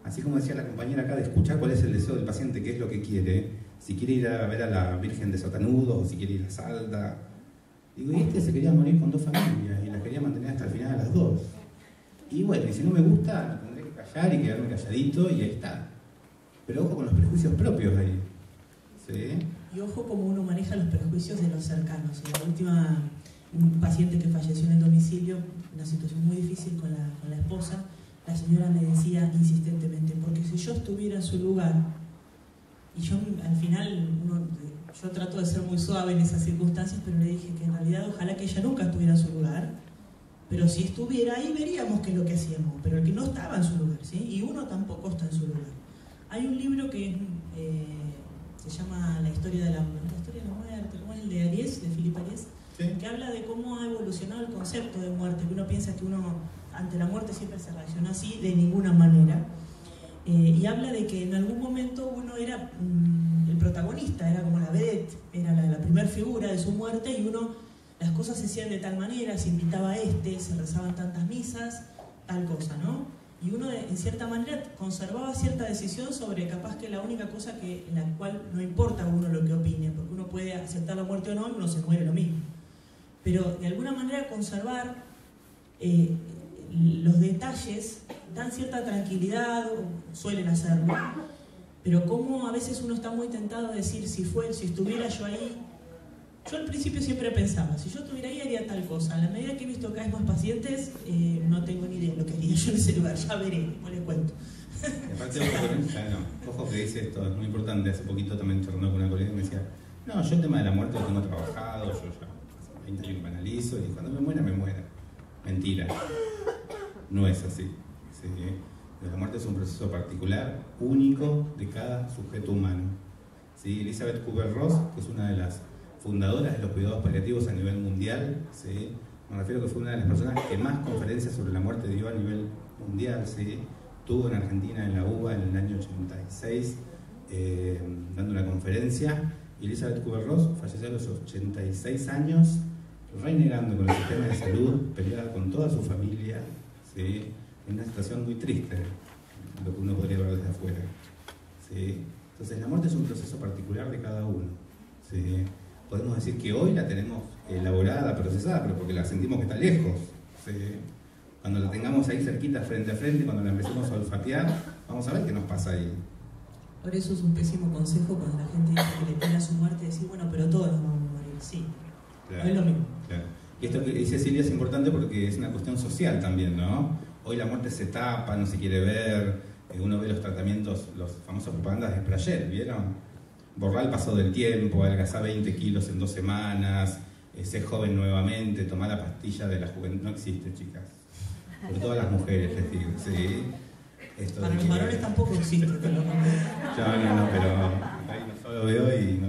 así como decía la compañera acá, de escuchar cuál es el deseo del paciente, qué es lo que quiere, si quiere ir a ver a la Virgen de Sotanudos o si quiere ir a Salta. Digo, y se quería morir con 2 familias y las quería mantener hasta el final a las 2. Y bueno, y si no me gusta, me tendré que callar y quedarme calladito y ahí está. Pero ojo con los prejuicios propios ahí. ¿Sí? Y ojo cómo uno maneja los prejuicios de los cercanos. La última, un paciente que falleció en el domicilio, una situación muy difícil con la esposa, la señora le decía insistentemente, porque si yo estuviera en su lugar, y yo al final, yo trato de ser muy suave en esas circunstancias, pero le dije que en realidad ojalá que ella nunca estuviera en su lugar, pero si estuviera ahí veríamos qué es lo que hacíamos, pero el que no estaba en su lugar, ¿sí? Y uno tampoco está en su lugar. Hay un libro que se llama La historia de la muerte, ¿cómo es el de Aries, de Philippe Aries? Sí. Que habla de cómo ha evolucionado el concepto de muerte, que uno piensa que uno ante la muerte siempre se reacciona así, de ninguna manera. Y habla de que en algún momento uno era el protagonista, era como la vedette, era la primera figura de su muerte, y las cosas se hacían de tal manera, se invitaba a se rezaban tantas misas, tal cosa, ¿no? Y uno en cierta manera conservaba cierta decisión sobre capaz que la única cosa en la cual no importa a uno lo que opine, porque uno puede aceptar la muerte o no y uno se muere lo mismo. Pero de alguna manera conservar los detalles dan cierta tranquilidad, o suelen hacerlo, pero como a veces uno está muy tentado a decir si estuviera yo ahí. Yo al principio siempre pensaba, si yo estuviera ahí haría tal cosa. A la medida que he visto cada vez más pacientes, no tengo ni idea de lo que haría yo en ese lugar, ya veré, después les cuento. Y aparte, ojo que dice esto, es muy importante. Hace poquito también charló con una colega y me decía, no, yo el tema de la muerte lo tengo trabajado, yo ya hace 20 años que me analizo y cuando me muera, me muera. Mentira, no es así. ¿Sí? La muerte es un proceso particular, único de cada sujeto humano. ¿Sí? Elizabeth Kubler-Ross, que es una de las fundadoras de los cuidados paliativos a nivel mundial, ¿sí? Me refiero que fue una de las personas que más conferencias sobre la muerte dio a nivel mundial, ¿sí? Tuvo en Argentina, en la UBA, en el año 86, dando una conferencia. Y Elizabeth Kubler-Ross falleció a los 86 años, renegando con el sistema de salud, peleada con toda su familia, ¿sí? En una situación muy triste, lo que uno podría ver desde afuera, ¿sí? Entonces la muerte es un proceso particular de cada uno, ¿sí? Podemos decir que hoy la tenemos elaborada, procesada, pero porque la sentimos que está lejos, ¿sí? Cuando la tengamos ahí cerquita, frente a frente, cuando la empecemos a olfatear, vamos a ver qué nos pasa ahí. Por eso es un pésimo consejo cuando la gente dice que le pega su muerte, decir, bueno, pero todos nos vamos a morir, sí. Claro, no es lo mismo. Claro. Y esto que dice Silvia es importante porque es una cuestión social también, ¿no? Hoy la muerte se tapa, no se quiere ver, uno ve los tratamientos, los famosos propagandas de Sprayet, ¿vieron? Borrar el paso del tiempo, adelgazar 20 kilos en 2 semanas, ser joven nuevamente, tomar la pastilla de la juventud. No existe, chicas. Por todas las mujeres, les digo, ¿sí? Esto para los varones tampoco existe. No, pero ahí no solo veo y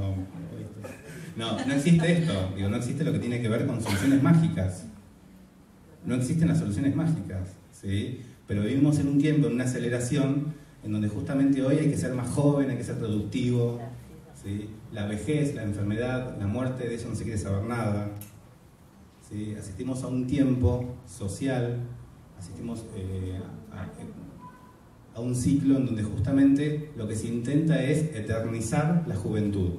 no existe esto. Digo, no existe lo que tiene que ver con soluciones mágicas. No existen las soluciones mágicas, ¿sí? Pero vivimos en un tiempo, en una aceleración, en donde justamente hoy hay que ser más joven, hay que ser productivo, ¿sí? La vejez, la enfermedad, la muerte, de eso no se quiere saber nada, ¿sí? Asistimos a un tiempo social, asistimos a un ciclo en donde justamente lo que se intenta es eternizar la juventud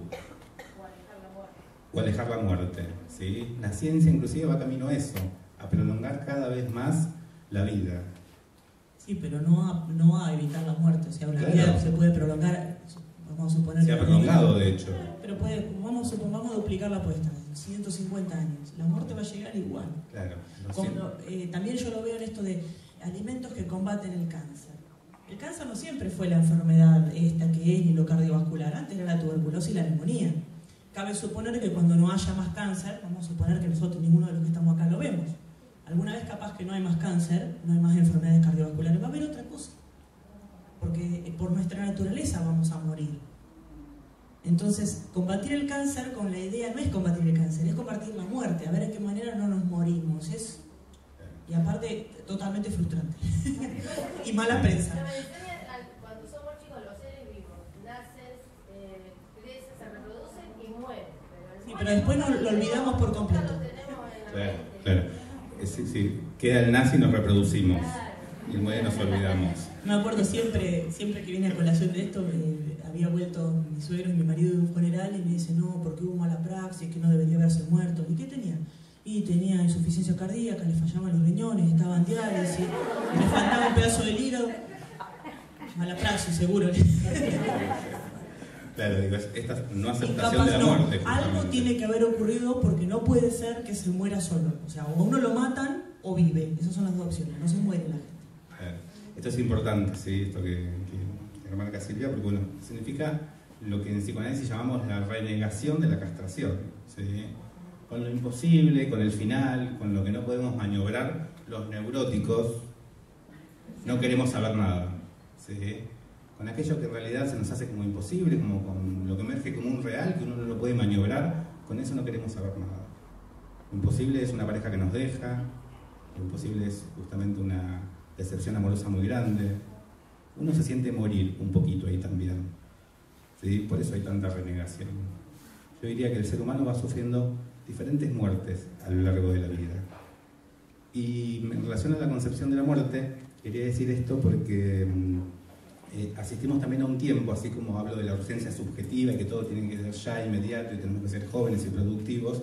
o alejar la muerte, ¿sí? La ciencia inclusive va camino a eso, a prolongar cada vez más la vida. Sí, pero no a evitar la muerte, o sea, una vida se puede prolongar, vamos a suponer... Se ha prolongado, de hecho. Pero vamos a duplicar la apuesta, 150 años, la muerte va a llegar igual. Claro. También yo lo veo en esto de alimentos que combaten el cáncer. El cáncer no siempre fue la enfermedad esta que es, ni lo cardiovascular, antes era la tuberculosis y la neumonía. Cabe suponer que cuando no haya más cáncer, vamos a suponer que nosotros, ninguno de los que estamos acá, lo vemos. Alguna vez capaz que no hay más cáncer, no hay más enfermedades cardiovasculares, va a haber otra cosa. Porque por nuestra naturaleza vamos a morir. Entonces, combatir el cáncer con la idea no es combatir el cáncer, es combatir la muerte, a ver de qué manera no nos morimos. Y aparte, totalmente frustrante. Y mala prensa. Cuando somos chicos, los seres vivos nacen, crecen, se reproducen y mueren. Sí, pero después lo olvidamos por completo. Claro. Sí, queda el nazi y nos reproducimos. y muere nos olvidamos. Me acuerdo siempre que viene a colación de esto, había vuelto mi suegro y mi marido de un funeral y me dice, no, porque hubo mala praxis, que no debería haberse muerto. ¿Y qué tenía? Y tenía insuficiencia cardíaca, le fallaban los riñones, estaba en diálisis, le faltaba un pedazo del hígado. Mala praxis, seguro. Claro, digo, esta no aceptación capaz de la no, muerte. algo tiene que haber ocurrido porque no puede ser que se muera solo. O sea, o uno lo matan o vive. Esas son las dos opciones, no se muere la gente. Esto es importante, ¿sí? Esto que remarca Silvia, porque bueno, significa lo que en psicoanálisis llamamos la renegación de la castración, ¿sí? Con lo imposible, con el final, con lo que no podemos maniobrar, los neuróticos no queremos saber nada, ¿sí? Con aquello que en realidad se nos hace como imposible, como con lo que emerge como un real, que uno no lo puede maniobrar, con eso no queremos saber nada. Lo imposible es una pareja que nos deja, lo imposible es justamente una decepción amorosa muy grande. Uno se siente morir un poquito ahí también, ¿sí? Por eso hay tanta renegación. Yo diría que el ser humano va sufriendo diferentes muertes a lo largo de la vida. Y en relación a la concepción de la muerte, quería decir esto porque asistimos también a un tiempo, así como hablo de la urgencia subjetiva y que todo tiene que ser ya inmediato y tenemos que ser jóvenes y productivos,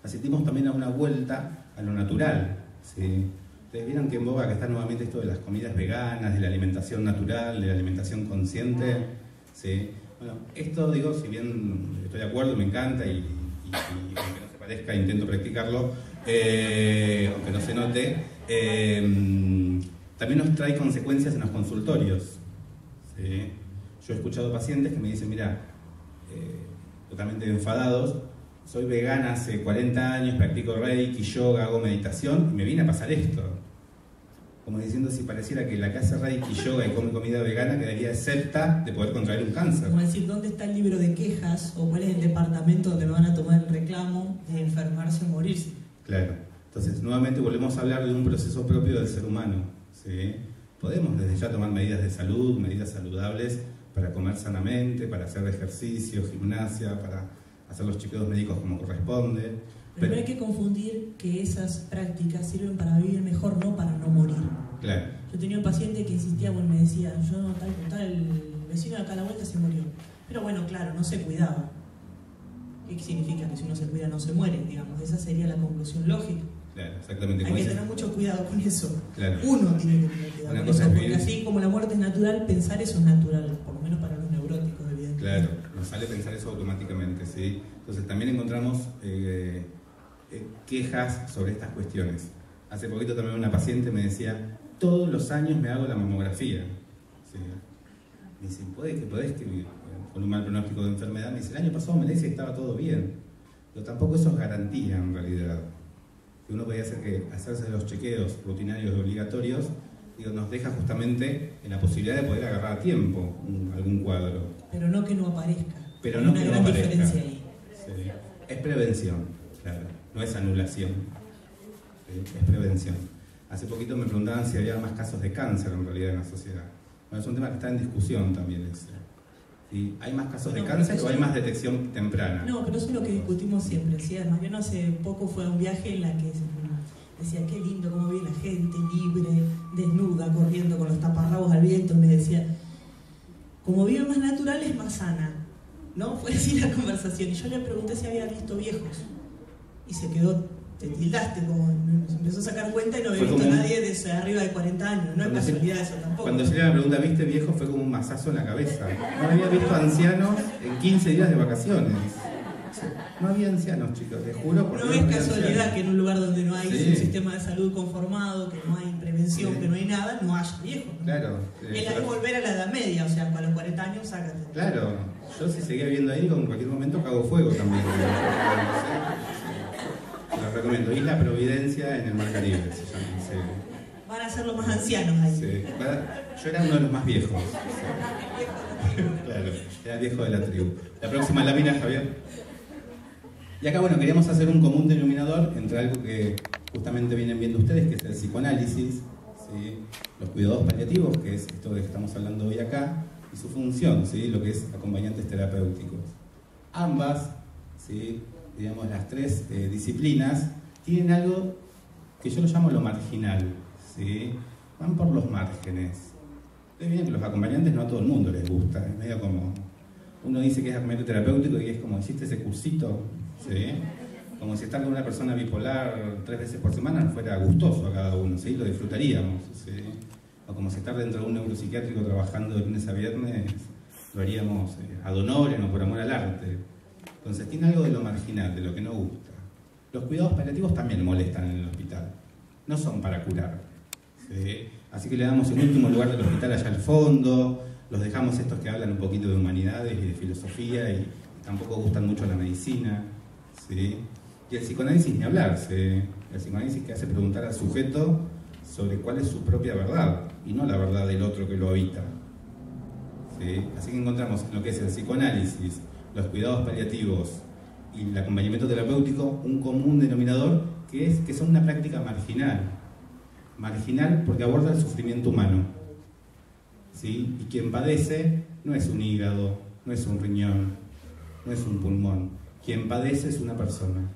asistimos también a una vuelta a lo natural, ¿sí? Ustedes vieron que en boga que está nuevamente esto de las comidas veganas, de la alimentación natural, de la alimentación consciente, ¿sí? Bueno, esto digo, si bien estoy de acuerdo, me encanta y aunque no se parezca, intento practicarlo, aunque no se note, también nos trae consecuencias en los consultorios, ¿sí? Yo he escuchado pacientes que me dicen, mira, totalmente enfadados, soy vegana hace 40 años, practico reiki, yoga, hago meditación y me viene a pasar esto. Como diciendo, si pareciera que la que hace reiki, yoga y come comida vegana quedaría excepta de poder contraer un cáncer. Como decir, ¿dónde está el libro de quejas o cuál es el departamento donde me van a tomar el reclamo de enfermarse o morirse? Claro. Entonces, nuevamente volvemos a hablar de un proceso propio del ser humano, ¿sí? Podemos desde ya tomar medidas de salud, medidas saludables para comer sanamente, para hacer ejercicio, gimnasia, para hacer los chequeos médicos como corresponde. Pero no hay que confundir que esas prácticas sirven para vivir mejor, no para no morir. Claro. Yo tenía un paciente que insistía, bueno, me decía, yo el vecino de acá a la vuelta se murió. Pero bueno, claro, no se cuidaba. ¿Qué significa? Que si uno se cuida no se muere, digamos. Esa sería la conclusión lógica. Claro, exactamente. Hay que tener mucho cuidado con eso. Claro. Uno tiene que tener cuidado con eso, porque así como la muerte es natural, pensar eso es natural, por lo menos para los neuróticos, evidentemente. Claro, nos sale pensar eso automáticamente, ¿sí? Entonces también encontramos quejas sobre estas cuestiones. Hace poquito también una paciente me decía, todos los años me hago la mamografía, ¿sí? Me dice, ¿podés que con un mal pronóstico de enfermedad? Me dice, el año pasado me le dice que estaba todo bien. Pero tampoco eso es garantía en realidad. Que uno podía hacer que hacerse los chequeos rutinarios y obligatorios, digo, nos deja justamente en la posibilidad de poder agarrar a tiempo algún cuadro. Pero no que no aparezca. Pero no hay que una no gran aparezca. diferencia ahí. Sí. Es prevención, claro, no es anulación. ¿Sí? Es prevención. Hace poquito me preguntaban si había más casos de cáncer en realidad en la sociedad. Bueno, es un tema que está en discusión también ese. ¿Sí? ¿Hay más casos de cáncer o hay más detección temprana? No, pero eso es lo que discutimos siempre. ¿Sí? Además, yo no hace poco fue a un viaje en la que decía, qué lindo cómo vive la gente, libre, desnuda, corriendo con los taparrabos al viento. Me decía, como vive más natural es más sana, ¿no? Fue así la conversación. Y yo le pregunté si había visto viejos. Y se quedó, te tildaste, como se empezó a sacar cuenta y no había visto a nadie de arriba de 40 años. No es casualidad eso tampoco. Cuando se le pregunta, ¿viste viejo? Fue como un mazazo en la cabeza. No había visto ancianos en 15 días de vacaciones. No había ancianos, chicos, te juro. No es casualidad que en un lugar donde no hay un sistema de salud conformado, que no hay prevención, que no hay nada, no haya viejos, ¿no? Claro. Es volver a la edad media, o sea, para los 40 años sácate. Claro, yo si seguía viviendo ahí, en cualquier momento cago fuego también. Lo recomiendo. Isla Providencia en el Mar Caribe, se llama. Sí. Van a ser los más ancianos ahí. Sí. Yo era uno de los más viejos. Claro, era el viejo de la tribu. La próxima lámina, Javier. Y acá, bueno, queríamos hacer un común denominador entre algo que justamente vienen viendo ustedes, que es el psicoanálisis, ¿sí? Los cuidados paliativos, que es esto de que estamos hablando hoy acá, y su función, ¿sí? Lo que es acompañantes terapéuticos. Ambas, ¿sí? Digamos, las tres disciplinas, tienen algo que yo lo llamo lo marginal, ¿sí? van por los márgenes. Es bien que los acompañantes no a todo el mundo les gusta, es medio como, uno dice que es acompañante terapéutico y es como, hiciste ese cursito, ¿sí? Como si estar con una persona bipolar 3 veces por semana fuera gustoso a cada uno, ¿sí? Lo disfrutaríamos, ¿sí? O como si estar dentro de un neuropsiquiátrico trabajando de lunes a viernes, lo haríamos ad honorem o por amor al arte. Entonces tiene algo de lo marginal, de lo que no gusta. Los cuidados paliativos también molestan en el hospital, no son para curar, ¿sí? Así que le damos el último lugar del hospital allá al fondo, los dejamos estos que hablan un poquito de humanidades y de filosofía y tampoco gustan mucho la medicina, ¿sí? Y el psicoanálisis ni hablar, ¿sí? El psicoanálisis que hace preguntar al sujeto sobre cuál es su propia verdad y no la verdad del otro que lo habita, ¿sí? Así que encontramos en lo que es el psicoanálisis, los cuidados paliativos y el acompañamiento terapéutico un común denominador que es que son una práctica marginal. Marginal porque aborda el sufrimiento humano, ¿sí? Y quien padece no es un hígado, no es un riñón, no es un pulmón. Quien padece es una persona,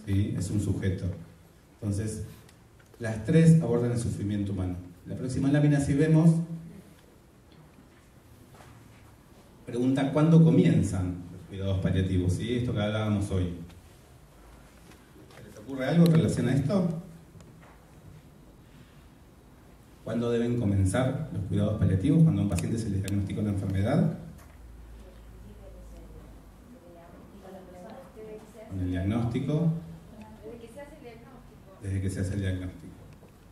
¿sí? Es un sujeto. Entonces, las tres abordan el sufrimiento humano. La próxima lámina, si vemos, pregunta ¿cuándo comienzan los cuidados paliativos? ¿Sí? Esto que hablábamos hoy. ¿Les ocurre algo en relación a esto? ¿Cuándo deben comenzar los cuidados paliativos? Cuando a un paciente se le diagnostica una enfermedad. Con el diagnóstico. Desde que se hace el diagnóstico. Desde que se hace el diagnóstico.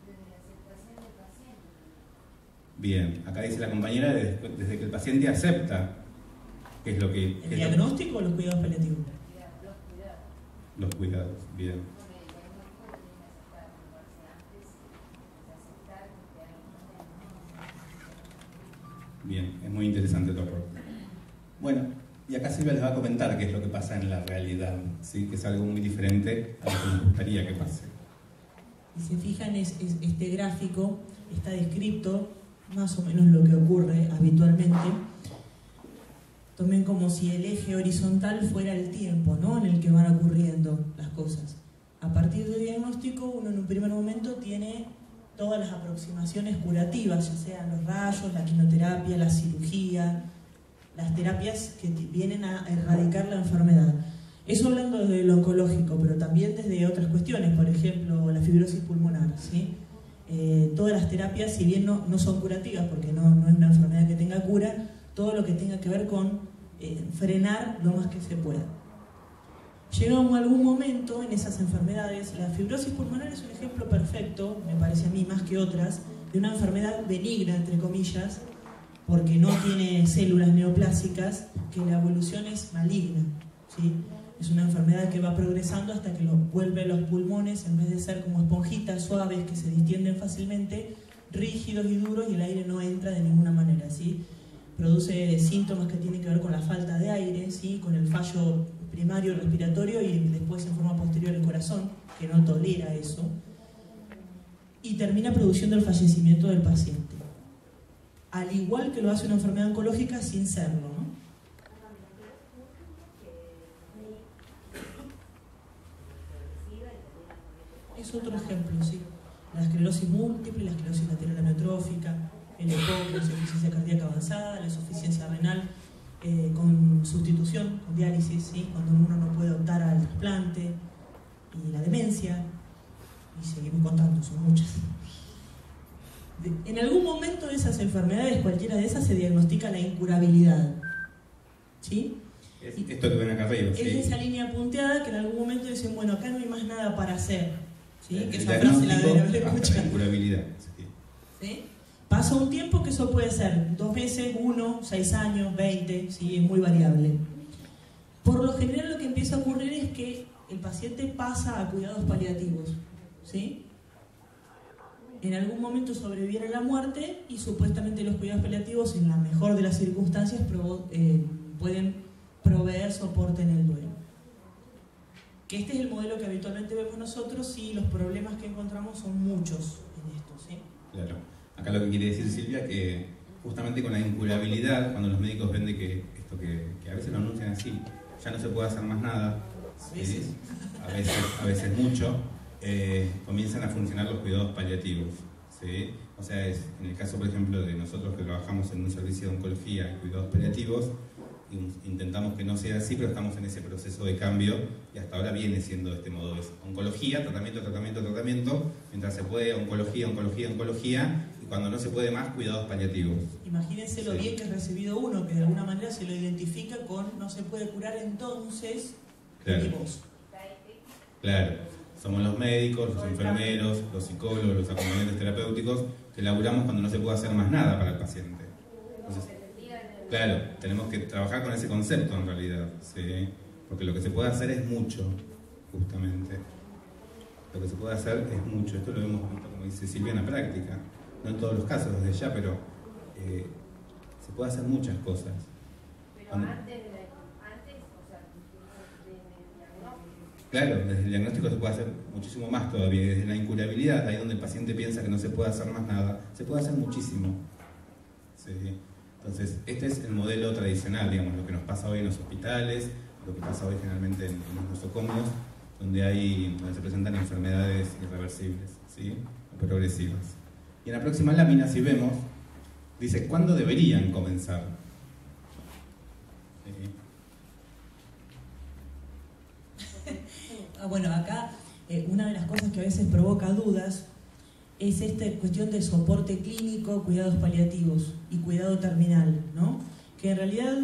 Desde la aceptación del paciente. Bien, acá dice la compañera desde que el paciente acepta, que es lo que... ¿El diagnóstico o los cuidados paliativos? Los cuidados. Los cuidados, bien. Porque el diagnóstico lo tiene que aceptar, me parece, antes de aceptar que hay un Bien, es muy interesante tu aporte. Bueno, y acá Silvia les va a comentar qué es lo que pasa en la realidad, ¿sí? Que es algo muy diferente a lo que nos gustaría que pase. Si se fijan, este gráfico está descrito más o menos lo que ocurre habitualmente. Tomen como si el eje horizontal fuera el tiempo, ¿no?, en el que van ocurriendo las cosas. A partir del diagnóstico, uno en un primer momento tiene todas las aproximaciones curativas, ya sean los rayos, la quimioterapia, la cirugía, las terapias que vienen a erradicar la enfermedad. Eso hablando desde lo oncológico, pero también desde otras cuestiones, por ejemplo, la fibrosis pulmonar, ¿sí? Todas las terapias, si bien no son curativas, porque no es una enfermedad que tenga cura, todo lo que tenga que ver con frenar lo más que se pueda. Llegamos a algún momento en esas enfermedades, la fibrosis pulmonar es un ejemplo perfecto, me parece a mí más que otras, de una enfermedad benigna, entre comillas, porque no tiene células neoplásicas, que la evolución es maligna, ¿sí? Es una enfermedad que va progresando hasta que vuelve los pulmones, en vez de ser como esponjitas suaves que se distienden fácilmente, rígidos y duros, y el aire no entra de ninguna manera, ¿sí? Produce síntomas que tienen que ver con la falta de aire, ¿sí? Con el fallo primario respiratorio y después en forma posterior el corazón, que no tolera eso, y termina produciendo el fallecimiento del paciente. Al igual que lo hace una enfermedad oncológica sin serlo, ¿no? Es otro ejemplo, sí. La esclerosis múltiple, la esclerosis lateral amiotrófica, el EPOC, la insuficiencia cardíaca avanzada, la insuficiencia renal con sustitución, con diálisis, ¿sí? Cuando uno no puede optar al trasplante, y la demencia, y seguimos contando, son muchas. En algún momento de esas enfermedades, cualquiera de esas, se diagnostica la incurabilidad, ¿sí? Esto que ven acá arriba, ¿sí? Es esa línea punteada que en algún momento dicen, bueno, acá no hay más nada para hacer, ¿sí? Que El esa frase la deben haber diagnóstico hasta escuchado. la incurabilidad, ¿sí? ¿Sí? Pasa un tiempo que eso puede ser 2 meses, 1, 6 años, 20, ¿sí? Es muy variable. Por lo general lo que empieza a ocurrir es que el paciente pasa a cuidados paliativos, ¿sí? En algún momento sobreviene la muerte y supuestamente los cuidados paliativos, en la mejor de las circunstancias, pueden proveer soporte en el duelo. Que este es el modelo que habitualmente vemos nosotros y los problemas que encontramos son muchos en esto, ¿sí? Claro. Acá lo que quiere decir Silvia, que justamente con la incurabilidad, cuando los médicos ven de que esto que a veces lo anuncian así, ya no se puede hacer más nada, a veces mucho, comienzan a funcionar los cuidados paliativos, ¿sí? O sea, en el caso, por ejemplo, de nosotros que trabajamos en un servicio de oncología y cuidados paliativos, intentamos que no sea así, pero estamos en ese proceso de cambio y hasta ahora viene siendo de este modo. Es oncología, tratamiento, tratamiento, tratamiento, mientras se puede oncología, oncología, oncología, y cuando no se puede más, cuidados paliativos. Imagínense lo bien que ha recibido uno, que de alguna manera se lo identifica con no se puede curar, entonces vivimos. Claro, somos los médicos, los enfermeros, los psicólogos, los acompañantes terapéuticos, que laburamos cuando no se puede hacer más nada para el paciente. Entonces, claro, tenemos que trabajar con ese concepto en realidad, ¿sí? Porque lo que se puede hacer es mucho, justamente. Lo que se puede hacer es mucho. Esto lo hemos visto, como dice Silvia, en la práctica. No en todos los casos desde ya, pero se puede hacer muchas cosas. Pero antes, o sea, del diagnóstico. Claro, desde el diagnóstico se puede hacer muchísimo más todavía. Desde la incurabilidad, ahí donde el paciente piensa que no se puede hacer más nada, se puede hacer muchísimo. ¿Sí? Entonces, este es el modelo tradicional, digamos, lo que nos pasa hoy en los hospitales, lo que pasa hoy generalmente en los nosocomios, donde se presentan enfermedades irreversibles, ¿sí? O progresivas. Y en la próxima lámina, si vemos, dice, ¿cuándo deberían comenzar? Bueno, acá una de las cosas que a veces provoca dudas es esta cuestión del soporte clínico, cuidados paliativos y cuidado terminal, ¿no? Que en realidad,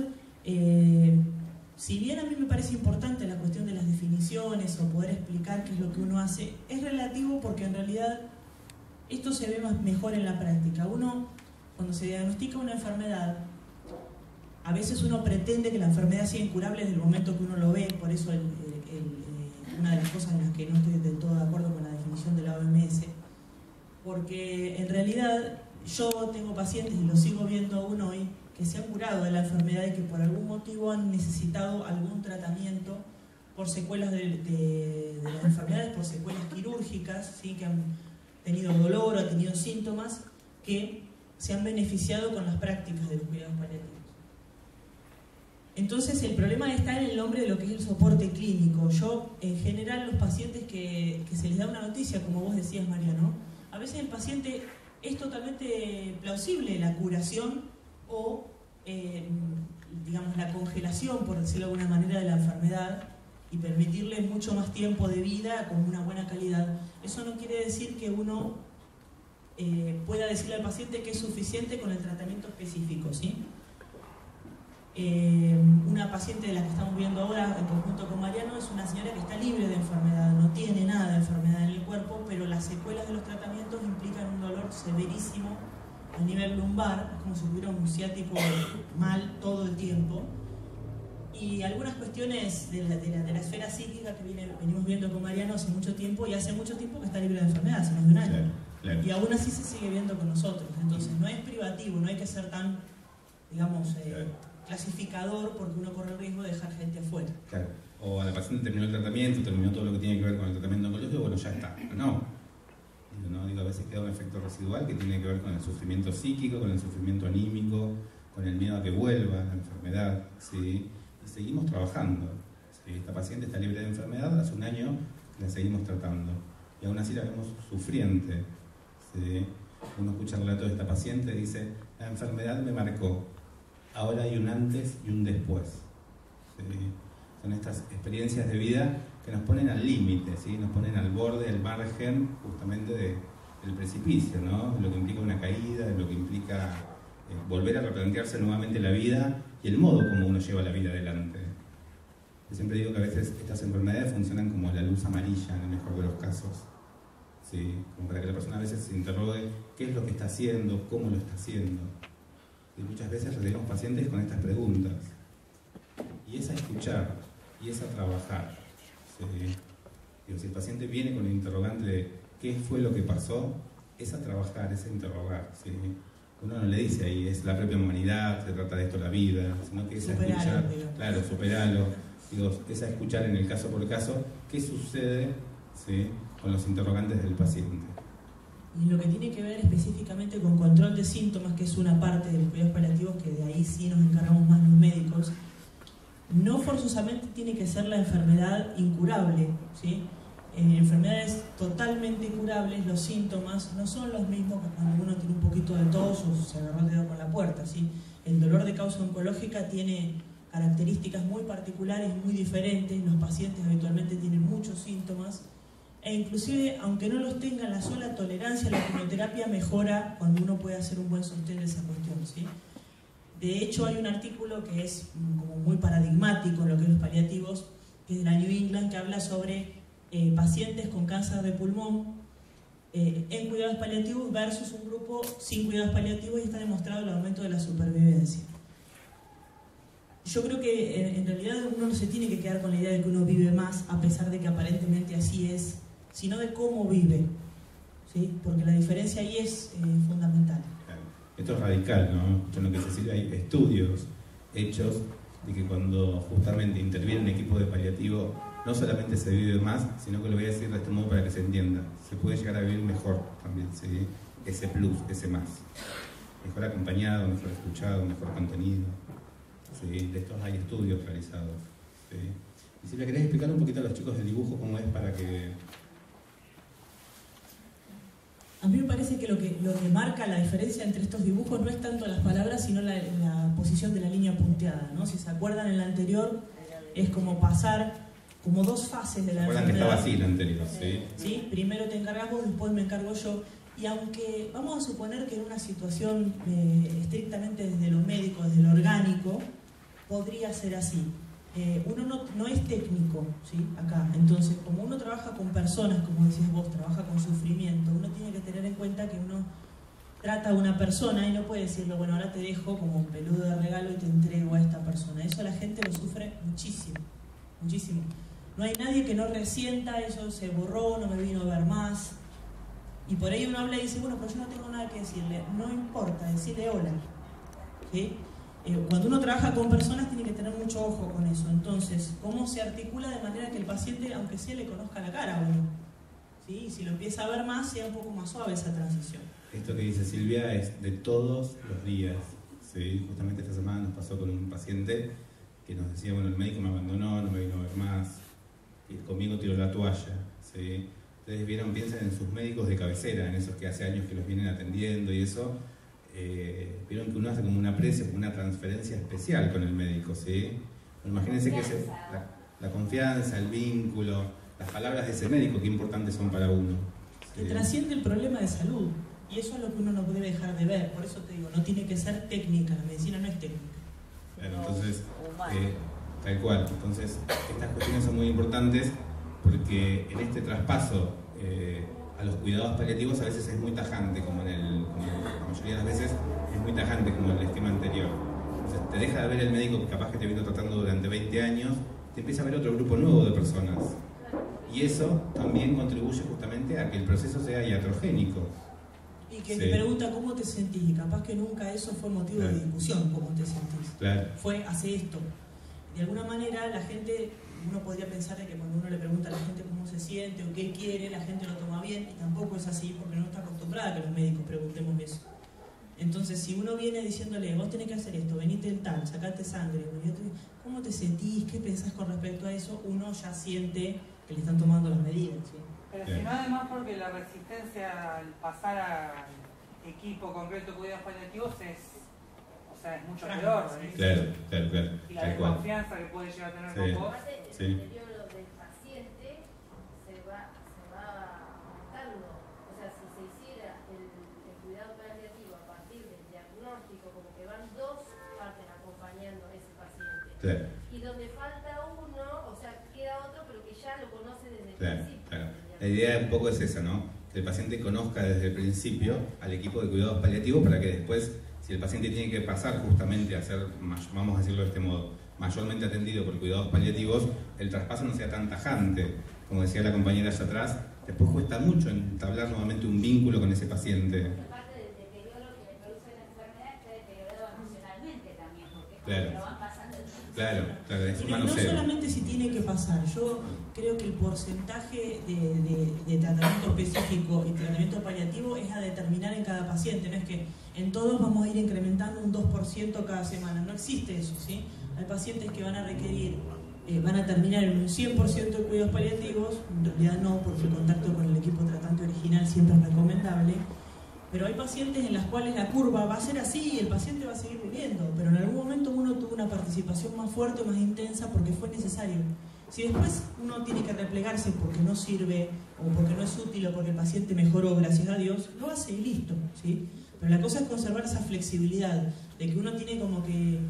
si bien a mí me parece importante la cuestión de las definiciones o poder explicar qué es lo que uno hace, es relativo porque en realidad esto se ve mejor en la práctica. Uno, cuando se diagnostica una enfermedad, a veces uno pretende que la enfermedad sea incurable desde el momento que uno lo ve, por eso una de las cosas en las que no estoy del todo de acuerdo con la definición de la OMS, porque en realidad yo tengo pacientes, y lo sigo viendo aún hoy, que se han curado de la enfermedad y que por algún motivo han necesitado algún tratamiento por secuelas de las enfermedades, por secuelas quirúrgicas, ¿sí? Que han tenido dolor o han tenido síntomas que se han beneficiado con las prácticas de los cuidados paliativos. Entonces el problema está en el nombre de lo que es el soporte clínico. Yo, en general, los pacientes que se les da una noticia, como vos decías, Mariano, a veces el paciente es totalmente plausible la curación o, digamos, la congelación, por decirlo de alguna manera, de la enfermedad y permitirle mucho más tiempo de vida con una buena calidad. Eso no quiere decir que uno pueda decirle al paciente que es suficiente con el tratamiento específico, ¿sí? Una paciente de la que estamos viendo ahora en conjunto con Mariano es una señora que está libre de enfermedad, no tiene nada de enfermedad en el cuerpo, pero las secuelas de los tratamientos implican un dolor severísimo a nivel lumbar, es como si tuviera un ciático mal todo el tiempo, y algunas cuestiones de la esfera psíquica que venimos viendo con Mariano hace mucho tiempo, y hace mucho tiempo que está libre de enfermedad, hace más de un año. Claro. Y aún así se sigue viendo con nosotros. Entonces no es privativo, no hay que ser tan, digamos, clasificador, porque uno corre el riesgo de dejar gente afuera. Claro. O a la paciente terminó el tratamiento, terminó todo lo que tiene que ver con el tratamiento oncológico, bueno, ya está. No. Digo, a veces queda un efecto residual que tiene que ver con el sufrimiento psíquico, con el sufrimiento anímico, con el miedo a que vuelva la enfermedad, ¿sí? Y seguimos trabajando. ¿Sí? Esta paciente está libre de enfermedad, hace un año la seguimos tratando. Y aún así la vemos sufriente. ¿Sí? Uno escucha el relato de esta paciente y dice, la enfermedad me marcó. Ahora hay un antes y un después. ¿Sí? Son estas experiencias de vida que nos ponen al límite, ¿sí? Nos ponen al borde, al margen justamente del precipicio, ¿no? De lo que implica una caída, de lo que implica volver a replantearse nuevamente la vida y el modo como uno lleva la vida adelante. Yo siempre digo que a veces estas enfermedades funcionan como la luz amarilla en el mejor de los casos, ¿sí? Como para que la persona a veces se interrogue qué es lo que está haciendo, cómo lo está haciendo. Y muchas veces recibimos pacientes con estas preguntas. Y es a escuchar, y es a trabajar. ¿Sí? Digo, si el paciente viene con el interrogante de qué fue lo que pasó, es a trabajar, es a interrogar. ¿Sí? Uno no le dice ahí, es la propia humanidad, se trata de esto la vida, sino que es a escuchar, claro, superalo. Digo, es a escuchar en el caso por caso qué sucede, ¿sí? Con los interrogantes del paciente. Y lo que tiene que ver específicamente con control de síntomas, que es una parte de los cuidados paliativos, que de ahí sí nos encargamos más los médicos, no forzosamente tiene que ser la enfermedad incurable, ¿sí? enfermedades totalmente curables, los síntomas no son los mismos que cuando uno tiene un poquito de tos o se agarró el dedo con la puerta, ¿sí? El dolor de causa oncológica tiene características muy particulares, muy diferentes. Los pacientes habitualmente tienen muchos síntomas e inclusive, aunque no los tengan, la sola tolerancia a la quimioterapia mejora cuando uno puede hacer un buen sostén de esa cuestión, ¿sí? De hecho, hay un artículo que es como muy paradigmático en lo que es los paliativos, que es de la New England, que habla sobre pacientes con cáncer de pulmón en cuidados paliativos versus un grupo sin cuidados paliativos, y está demostrado el aumento de la supervivencia. Yo creo que en realidad uno no se tiene que quedar con la idea de que uno vive más, a pesar de que aparentemente así es, sino de cómo vive, ¿sí? Porque la diferencia ahí es fundamental. Esto es radical, ¿no? Escuchan lo que se dice, hay estudios hechos de que cuando justamente interviene un equipo de paliativo, no solamente se vive más, sino que lo voy a decir de este modo para que se entienda, se puede llegar a vivir mejor también, ¿sí? Ese plus, ese más. Mejor acompañado, mejor escuchado, mejor contenido. ¿Sí? De estos hay estudios realizados. ¿Sí? Y si le querés explicar un poquito a los chicos del dibujo cómo es para que... A mí me parece que lo que marca la diferencia entre estos dibujos no es tanto las palabras, sino la posición de la línea punteada, ¿no? Si se acuerdan, en la anterior es como pasar como dos fases de la enfermedad. ¿Recuerdan que estaba así la anterior? ¿Sí? ¿Sí? Primero te encargas vos, después me encargo yo. Y aunque vamos a suponer que en una situación estrictamente desde lo médico, desde lo orgánico, podría ser así. Uno no es técnico, ¿sí? Acá. Entonces, como uno trabaja con personas, como decís vos, trabaja con sufrimiento, uno tiene que tener en cuenta que uno trata a una persona y no puede decirle, bueno, ahora te dejo como un peludo de regalo y te entrego a esta persona. Eso la gente lo sufre muchísimo, muchísimo. No hay nadie que no resienta, eso se borró, no me vino a ver más. Y por ahí uno habla y dice, bueno, pero yo no tengo nada que decirle. No importa, decirle hola, ¿sí? Cuando uno trabaja con personas tiene que tener mucho ojo con eso. Entonces, ¿cómo se articula de manera que el paciente, aunque sea, le conozca la cara a uno? ¿Sí? Y si lo empieza a ver más, sea un poco más suave esa transición. Esto que dice Silvia es de todos los días. ¿Sí? Justamente esta semana nos pasó con un paciente que nos decía, bueno, el médico me abandonó, no me vino a ver más, y conmigo tiró la toalla. ¿Sí? Ustedes vieron, piensan en sus médicos de cabecera, en esos que hace años que los vienen atendiendo y eso. Vieron que uno hace como un aprecio, como una transferencia especial con el médico, ¿sí? Bueno, imagínense que la confianza, el vínculo, las palabras de ese médico, qué importantes son para uno. Que trasciende el problema de salud, y eso es lo que uno no debe dejar de ver. Por eso te digo, no tiene que ser técnica, la medicina no es técnica. Claro, entonces, tal cual. Entonces, estas cuestiones son muy importantes porque en este traspaso a los cuidados paliativos a veces es muy tajante, como la mayoría de las veces es muy tajante como el esquema anterior. Entonces te deja de ver el médico que capaz que te vino tratando durante 20 años, te empieza a ver otro grupo nuevo de personas. Y eso también contribuye justamente a que el proceso sea iatrogénico. Y que te pregunta cómo te sentís, y capaz que nunca eso fue motivo de discusión, cómo te sentís. Claro. Fue, hace esto. De alguna manera la gente, uno podría pensar de que cuando uno le pregunta a la gente cómo se siente o qué quiere, la gente lo toma bien, y tampoco es así porque no está acostumbrada a que los médicos preguntemos eso. Entonces, si uno viene diciéndole, vos tenés que hacer esto, venite el tal, sacate sangre, ¿cómo te sentís? ¿Qué pensás con respecto a eso? Uno ya siente que le están tomando las medidas, ¿sí? Pero si no, además, porque la resistencia al pasar al equipo concreto de cuidados paliativos es mucho peor. Claro. Y la desconfianza que puede llegar a tener con vos. El deterioro del paciente se va aumentando. O sea, si se hiciera el cuidado paliativo a partir del diagnóstico, como que van dos partes acompañando a ese paciente. Claro. Y donde falta uno, o sea, queda otro, pero que ya lo conoce desde el principio. Claro. La idea un poco es esa, ¿no? Que el paciente conozca desde el principio al equipo de cuidados paliativos para que después, si el paciente tiene que pasar justamente a ser, vamos a decirlo de este modo, mayormente atendido por cuidados paliativos, el traspaso no sea tan tajante. Como decía la compañera allá atrás, después cuesta mucho entablar nuevamente un vínculo con ese paciente. Aparte del deterioro que le produce la enfermedad, está deteriorado emocionalmente también, porque claro. lo van pasando el tiempo. Claro, es un Y no manoseo. solamente si tiene que pasar, yo creo que el porcentaje de tratamiento específico y tratamiento paliativo es a determinar en cada paciente, no es que en todos vamos a ir incrementando un 2% cada semana, no existe eso, ¿sí? Hay pacientes que van a requerir van a terminar en un 100% de cuidados paliativos. En realidad no, porque el contacto con el equipo tratante original siempre es recomendable. Pero hay pacientes en las cuales la curva va a ser así y el paciente va a seguir viviendo, pero en algún momento uno tuvo una participación más fuerte, más intensa, porque fue necesario. Si después uno tiene que replegarse porque no sirve, o porque no es útil, o porque el paciente mejoró, gracias a Dios, lo hace y listo, ¿sí? Pero la cosa es conservar esa flexibilidad, de que uno tiene como que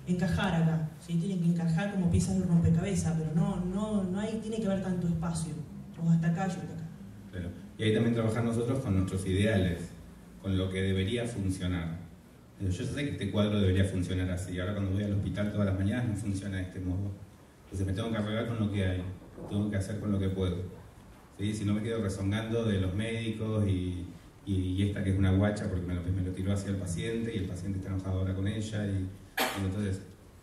encajar acá, ¿sí? Tiene que encajar como piezas de un rompecabezas, pero no hay, tiene que haber tanto espacio, o hasta acá, yo hasta acá. Claro. Y ahí también trabajar nosotros con nuestros ideales, con lo que debería funcionar. Yo sé que este cuadro debería funcionar así. Ahora cuando voy al hospital todas las mañanas no funciona de este modo. Entonces me tengo que arreglar con lo que hay, tengo que hacer con lo que puedo. ¿Sí? Si no me quedo rezongando de los médicos y esta que es una guacha porque me lo tiró hacia el paciente y el paciente está enojado ahora con ella. Y entonces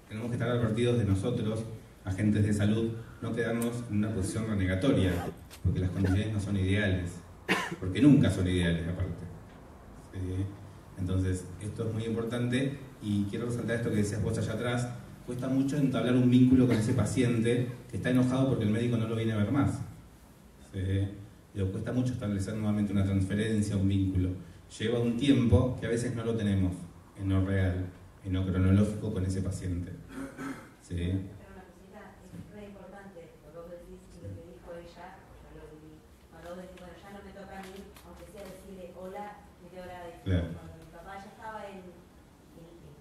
tenemos que estar advertidos de nosotros, agentes de salud, no quedarnos en una posición renegatoria, porque las condiciones no son ideales, porque nunca son ideales aparte. Entonces, esto es muy importante y quiero resaltar esto que decías vos allá atrás. Cuesta mucho entablar un vínculo con ese paciente que está enojado porque el médico no lo viene a ver más. Cuesta mucho establecer nuevamente una transferencia, un vínculo. Lleva un tiempo que a veces no lo tenemos en lo real, en lo cronológico con ese paciente. ¿Sí? Pero una cosita, es re importante lo que vos decís y lo que dijo ella, yo lo viví. Cuando vos decís, bueno, ya no me toca a mí, aunque sea decirle hola, media hora de Claro. Cuando mi papá ya estaba en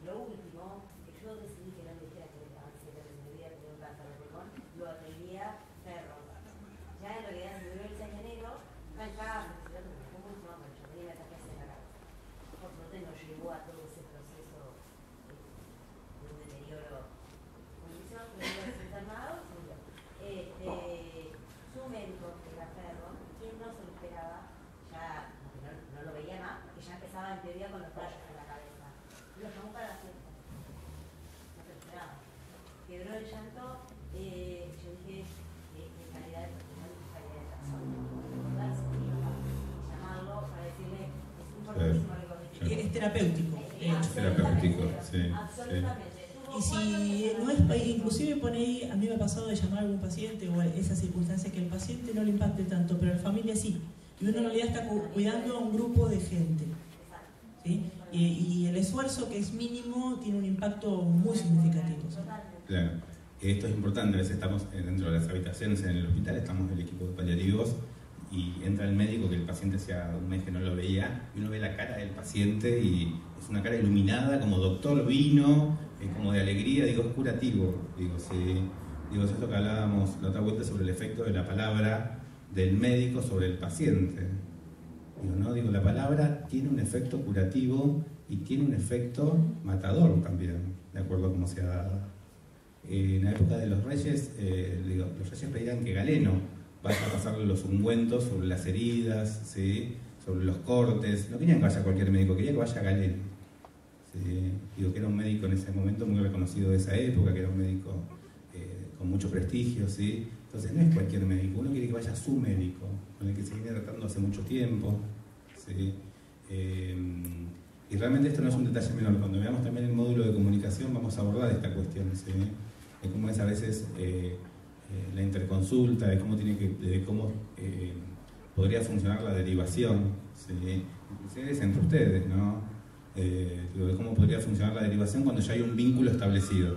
lo último, que yo decidí que no me dijera que estaban 7 veces en mi vida, tenía un cáncer de pulmón, lo atendía perro. Ya en realidad se murió el 6 de enero, no en casa, no fue muy no, pero yo tenía la casa en la casa. Por suerte nos llevó a todo ese proceso de un deterioro. Condición, que iba a ser internado, murió. Su médico, que era perro, quien no se lo esperaba, ya no lo veía más, porque ya empezaba en teoría con los rayos en la cabeza. Lo llamó para la fiesta. No se lo esperaba. Quebró el llanto, yo dije, en calidad de profesional y calidad de persona. Recordarse de mi papá, llamarlo para decirle, es importantísimo lo que vos dijiste. Es terapéutico. Es terapéutico, sí. Absolutamente. Y si no es, inclusive por ahí, a mí me ha pasado de llamar a algún paciente o esa circunstancia que el paciente no le impacte tanto, pero la familia sí. Y uno en realidad está cuidando a un grupo de gente. ¿Sí? Y el esfuerzo, que es mínimo, tiene un impacto muy significativo. ¿Sí? Claro. Esto es importante, a veces estamos dentro de las habitaciones en el hospital, estamos en el equipo de paliativos y entra el médico que el paciente hacía un mes que no lo veía y uno ve la cara del paciente y es una cara iluminada, como doctor vino, como de alegría, digo, es curativo, digo, sí. Digo, es esto que hablábamos la otra vuelta sobre el efecto de la palabra del médico sobre el paciente. Digo, la palabra tiene un efecto curativo y tiene un efecto matador también, de acuerdo a cómo se ha dado. En la época de los reyes, los reyes pedían que Galeno vaya a pasarle los ungüentos sobre las heridas, ¿sí? Sobre los cortes. No querían que vaya cualquier médico, querían que vaya Galeno. ¿Sí? Digo, que era un médico en ese momento muy reconocido de esa época, que era un médico con mucho prestigio, ¿sí? Entonces no es cualquier médico, uno quiere que vaya su médico, con el que se viene tratando hace mucho tiempo, ¿sí? Y realmente esto no es un detalle menor. Cuando veamos también el módulo de comunicación vamos a abordar esta cuestión, ¿sí? De cómo es a veces la interconsulta, de cómo podría funcionar la derivación, ¿sí? Inclusive es entre ustedes, ¿no? De cómo podría funcionar la derivación cuando ya hay un vínculo establecido,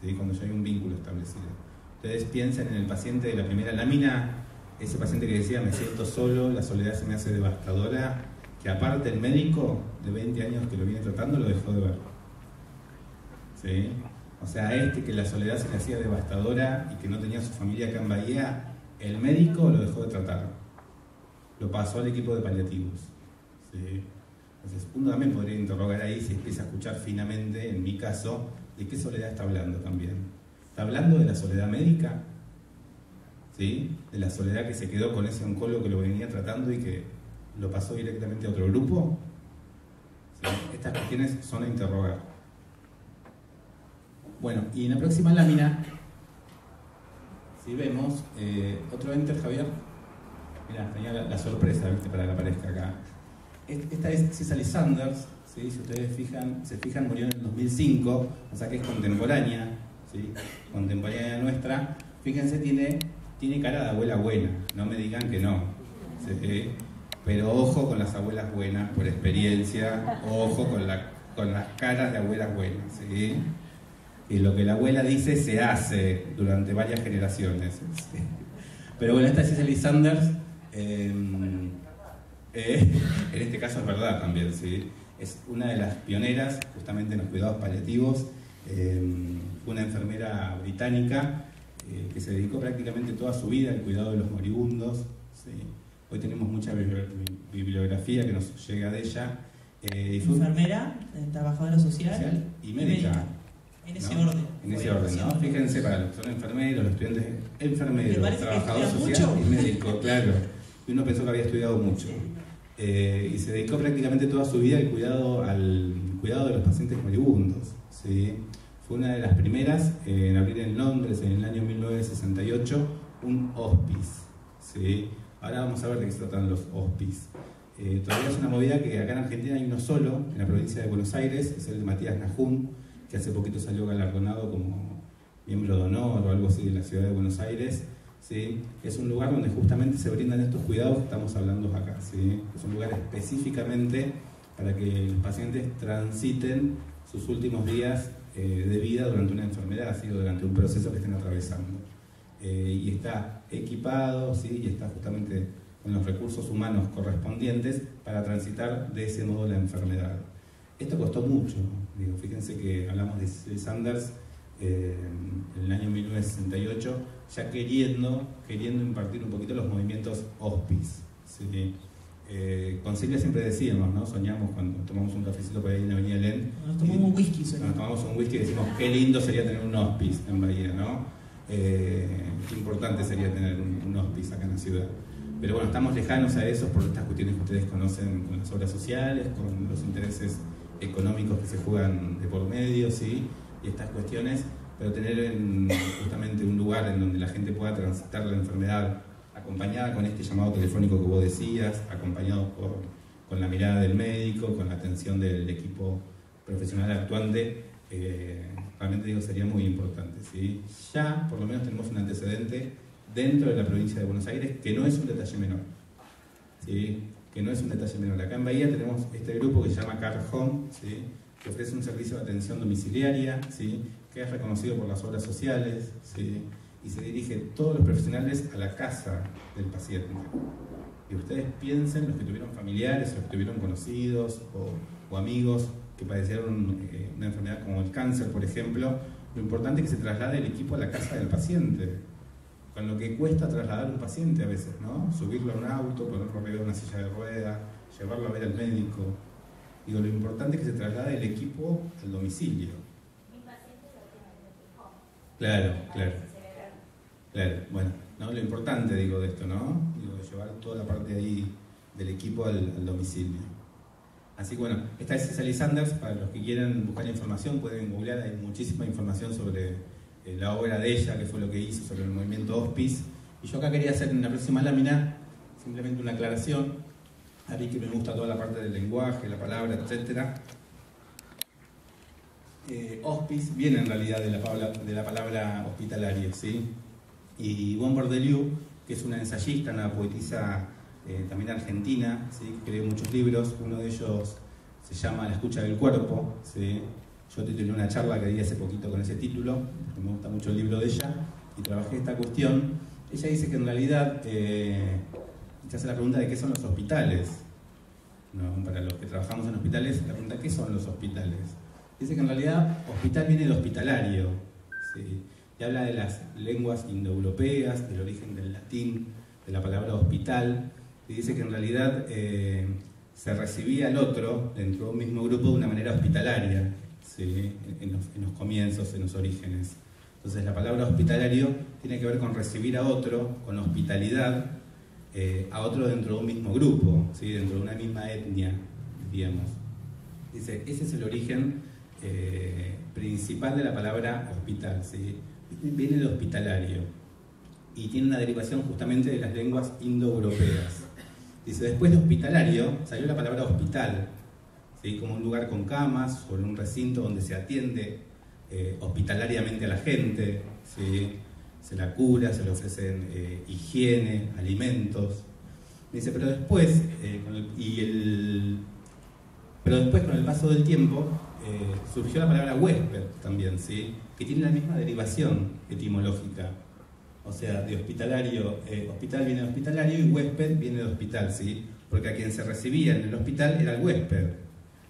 ¿sí? Cuando ya hay un vínculo establecido. Ustedes piensan en el paciente de la primera lámina, ese paciente que decía me siento solo, la soledad se me hace devastadora, que aparte el médico de 20 años que lo viene tratando lo dejó de ver, ¿sí? O sea, que la soledad se le hacía devastadora y que no tenía su familia acá en Bahía, el médico lo dejó de tratar, lo pasó al equipo de paliativos, ¿sí? Entonces uno también podría interrogar ahí, si empieza a escuchar finamente, en mi caso, de qué soledad está hablando también. ¿Está hablando de la soledad médica? ¿Sí? De la soledad que se quedó con ese oncólogo que lo venía tratando y que lo pasó directamente a otro grupo. ¿Sí? Estas cuestiones son a interrogar. Bueno, y en la próxima lámina, si vemos, otro enter, Javier. Mirá, tenía la sorpresa, ¿viste? Para que aparezca acá. Esta es Cicely Saunders, ¿sí? Si ustedes se fijan, murió en el 2005, o sea que es contemporánea, ¿sí? Contemporánea nuestra, fíjense, tiene cara de abuela buena, no me digan que no. ¿Sí? Pero ojo con las abuelas buenas, por experiencia, ojo con las caras de abuelas buenas. ¿Sí? Y lo que la abuela dice se hace durante varias generaciones. ¿Sí? Pero bueno, esta Cicely Sanders, en este caso es verdad también, ¿sí? Es una de las pioneras justamente en los cuidados paliativos, una enfermera británica que se dedicó prácticamente toda su vida al cuidado de los moribundos. ¿Sí? Hoy tenemos mucha bibliografía que nos llega de ella. Enfermera, trabajadora social y médica. En ese ¿no? orden. En ese orden, ¿no? Fíjense, para los que son enfermeros, los estudiantes enfermeros, trabajador social y médico, claro. Y uno pensó que había estudiado mucho. Y se dedicó prácticamente toda su vida al cuidado de los pacientes moribundos. ¿Sí? Fue una de las primeras en abrir en Londres en el año 1968 un hospice. ¿Sí? Ahora vamos a ver de qué se tratan los hospice. Todavía es una movida que acá en Argentina hay uno solo, en la provincia de Buenos Aires, es el de Matías Nahum, que hace poquito salió galardonado como miembro de honor o algo así de la ciudad de Buenos Aires. ¿Sí? Es un lugar donde justamente se brindan estos cuidados que estamos hablando acá. ¿Sí? Es un lugar específicamente para que los pacientes transiten sus últimos días de vida durante una enfermedad, ¿sí? O durante un proceso que estén atravesando. Y está equipado, ¿sí? Y está justamente con los recursos humanos correspondientes para transitar de ese modo la enfermedad. Esto costó mucho, digo, fíjense que hablamos de Sanders en el año 1968, ya queriendo impartir un poquito los movimientos hospice. ¿Sí? Con Silvia siempre decíamos, ¿no? Soñamos cuando tomamos un cafecito por ahí en la Avenida Len. Nos tomamos un whisky. Nos tomamos un whisky y decimos, qué lindo sería tener un hospice en Bahía, ¿no? Qué importante sería tener un hospice acá en la ciudad. Pero bueno, estamos lejanos a eso por estas cuestiones que ustedes conocen con las obras sociales, con los intereses económicos que se juegan de por medio, ¿sí? Y estas cuestiones, pero tener justamente un lugar en donde la gente pueda transitar la enfermedad acompañada con este llamado telefónico que vos decías, acompañado con la mirada del médico, con la atención del equipo profesional actuante, realmente digo sería muy importante, ¿sí? Ya por lo menos tenemos un antecedente dentro de la provincia de Buenos Aires que no es un detalle menor, ¿sí? Que no es un detalle menor. Acá en Bahía tenemos este grupo que se llama Car Home, ¿sí? Que ofrece un servicio de atención domiciliaria, ¿sí? Que es reconocido por las obras sociales, ¿sí? Y se dirige todos los profesionales a la casa del paciente. Y ustedes piensen, los que tuvieron familiares, los que tuvieron conocidos o amigos que padecieron una enfermedad como el cáncer, por ejemplo, lo importante es que se traslade el equipo a la casa del paciente, con lo que cuesta trasladar un paciente a veces, ¿no? Subirlo a un auto, ponerlo arriba de una silla de ruedas, llevarlo a ver al médico. Digo, lo importante es que se traslade el equipo al domicilio. Mi paciente lo tiene en el home. Claro. Bueno, ¿no? Lo importante, digo, de esto, ¿no? Digo, de llevar toda la parte ahí del equipo al domicilio. Así que bueno, esta es Cicely Sanders. Para los que quieran buscar información, pueden googlear, hay muchísima información sobre la obra de ella, que fue lo que hizo sobre el movimiento hospice. Y yo acá quería hacer en la próxima lámina simplemente una aclaración. A mí que me gusta toda la parte del lenguaje, la palabra, etc. Hospice viene en realidad de la palabra hospitalario, ¿sí? Y Yvonne Bourdelieu, que es una ensayista, una poetisa también argentina, ¿sí? Que escribe muchos libros. Uno de ellos se llama La escucha del cuerpo, ¿sí? Yo titulé una charla que di hace poquito con ese título, porque me gusta mucho el libro de ella, y trabajé esta cuestión. Ella dice que en realidad se hace la pregunta de qué son los hospitales, ¿no? Para los que trabajamos en hospitales, la pregunta ¿qué son los hospitales? Dice que en realidad hospital viene de hospitalario, ¿sí? Y habla de las lenguas indoeuropeas, del origen del latín, de la palabra hospital, y dice que en realidad se recibía al otro dentro de un mismo grupo de una manera hospitalaria, ¿sí? en los comienzos, en los orígenes. Entonces la palabra hospitalario tiene que ver con recibir a otro, con hospitalidad, a otro dentro de un mismo grupo, ¿sí? Dentro de una misma etnia, digamos. Dice, ese es el origen principal de la palabra hospital, ¿sí? Viene de hospitalario y tiene una derivación justamente de las lenguas indoeuropeas. Dice, después de hospitalario salió la palabra hospital, ¿sí? Como un lugar con camas o en un recinto donde se atiende hospitalariamente a la gente, ¿sí? Se la cura, se le ofrecen higiene, alimentos. Me dice, pero después, con el paso del tiempo, surgió la palabra huésped también, ¿sí? Que tiene la misma derivación etimológica. O sea, de hospitalario, hospital viene de hospitalario y huésped viene de hospital, ¿sí? Porque a quien se recibía en el hospital era el huésped,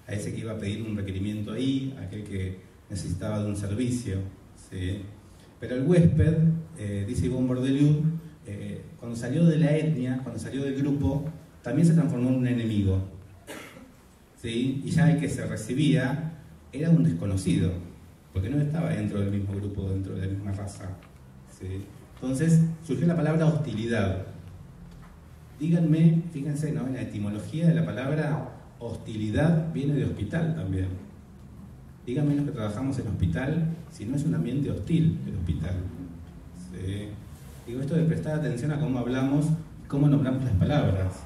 a ese que iba a pedir un requerimiento ahí, a aquel que necesitaba de un servicio, ¿sí? Pero el huésped, dice Yvonne Bourdelieu, cuando salió de la etnia, cuando salió del grupo, también se transformó en un enemigo, ¿sí? Y ya el que se recibía era un desconocido, porque no estaba dentro del mismo grupo, dentro de la misma raza, ¿sí? Entonces surgió la palabra hostilidad. Díganme, fíjense, ¿no? En la etimología de la palabra hostilidad viene de hospital también. Díganme los que trabajamos en hospital, si no es un ambiente hostil el hospital. ¿Sí? Digo, esto de prestar atención a cómo hablamos, cómo nombramos las palabras.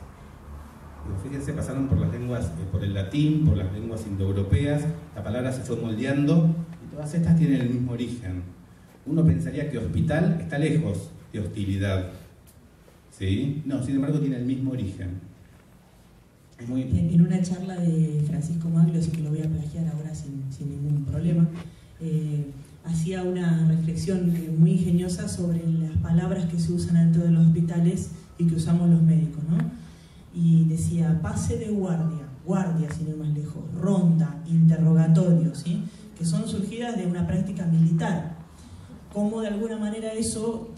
Digo, fíjense, pasaron por las lenguas, por el latín, por las lenguas indoeuropeas, la palabra se fue moldeando y todas estas tienen el mismo origen. Uno pensaría que hospital está lejos de hostilidad, ¿sí? No, sin embargo tiene el mismo origen. En una charla de Francisco Maglio, así que lo voy a plagiar ahora sin ningún problema, hacía una reflexión muy ingeniosa sobre las palabras que se usan dentro de los hospitales y que usamos los médicos, ¿no? Y decía, pase de guardia sin ir más lejos, ronda, interrogatorio, ¿sí? Que son surgidas de una práctica militar. Cómo de alguna manera eso,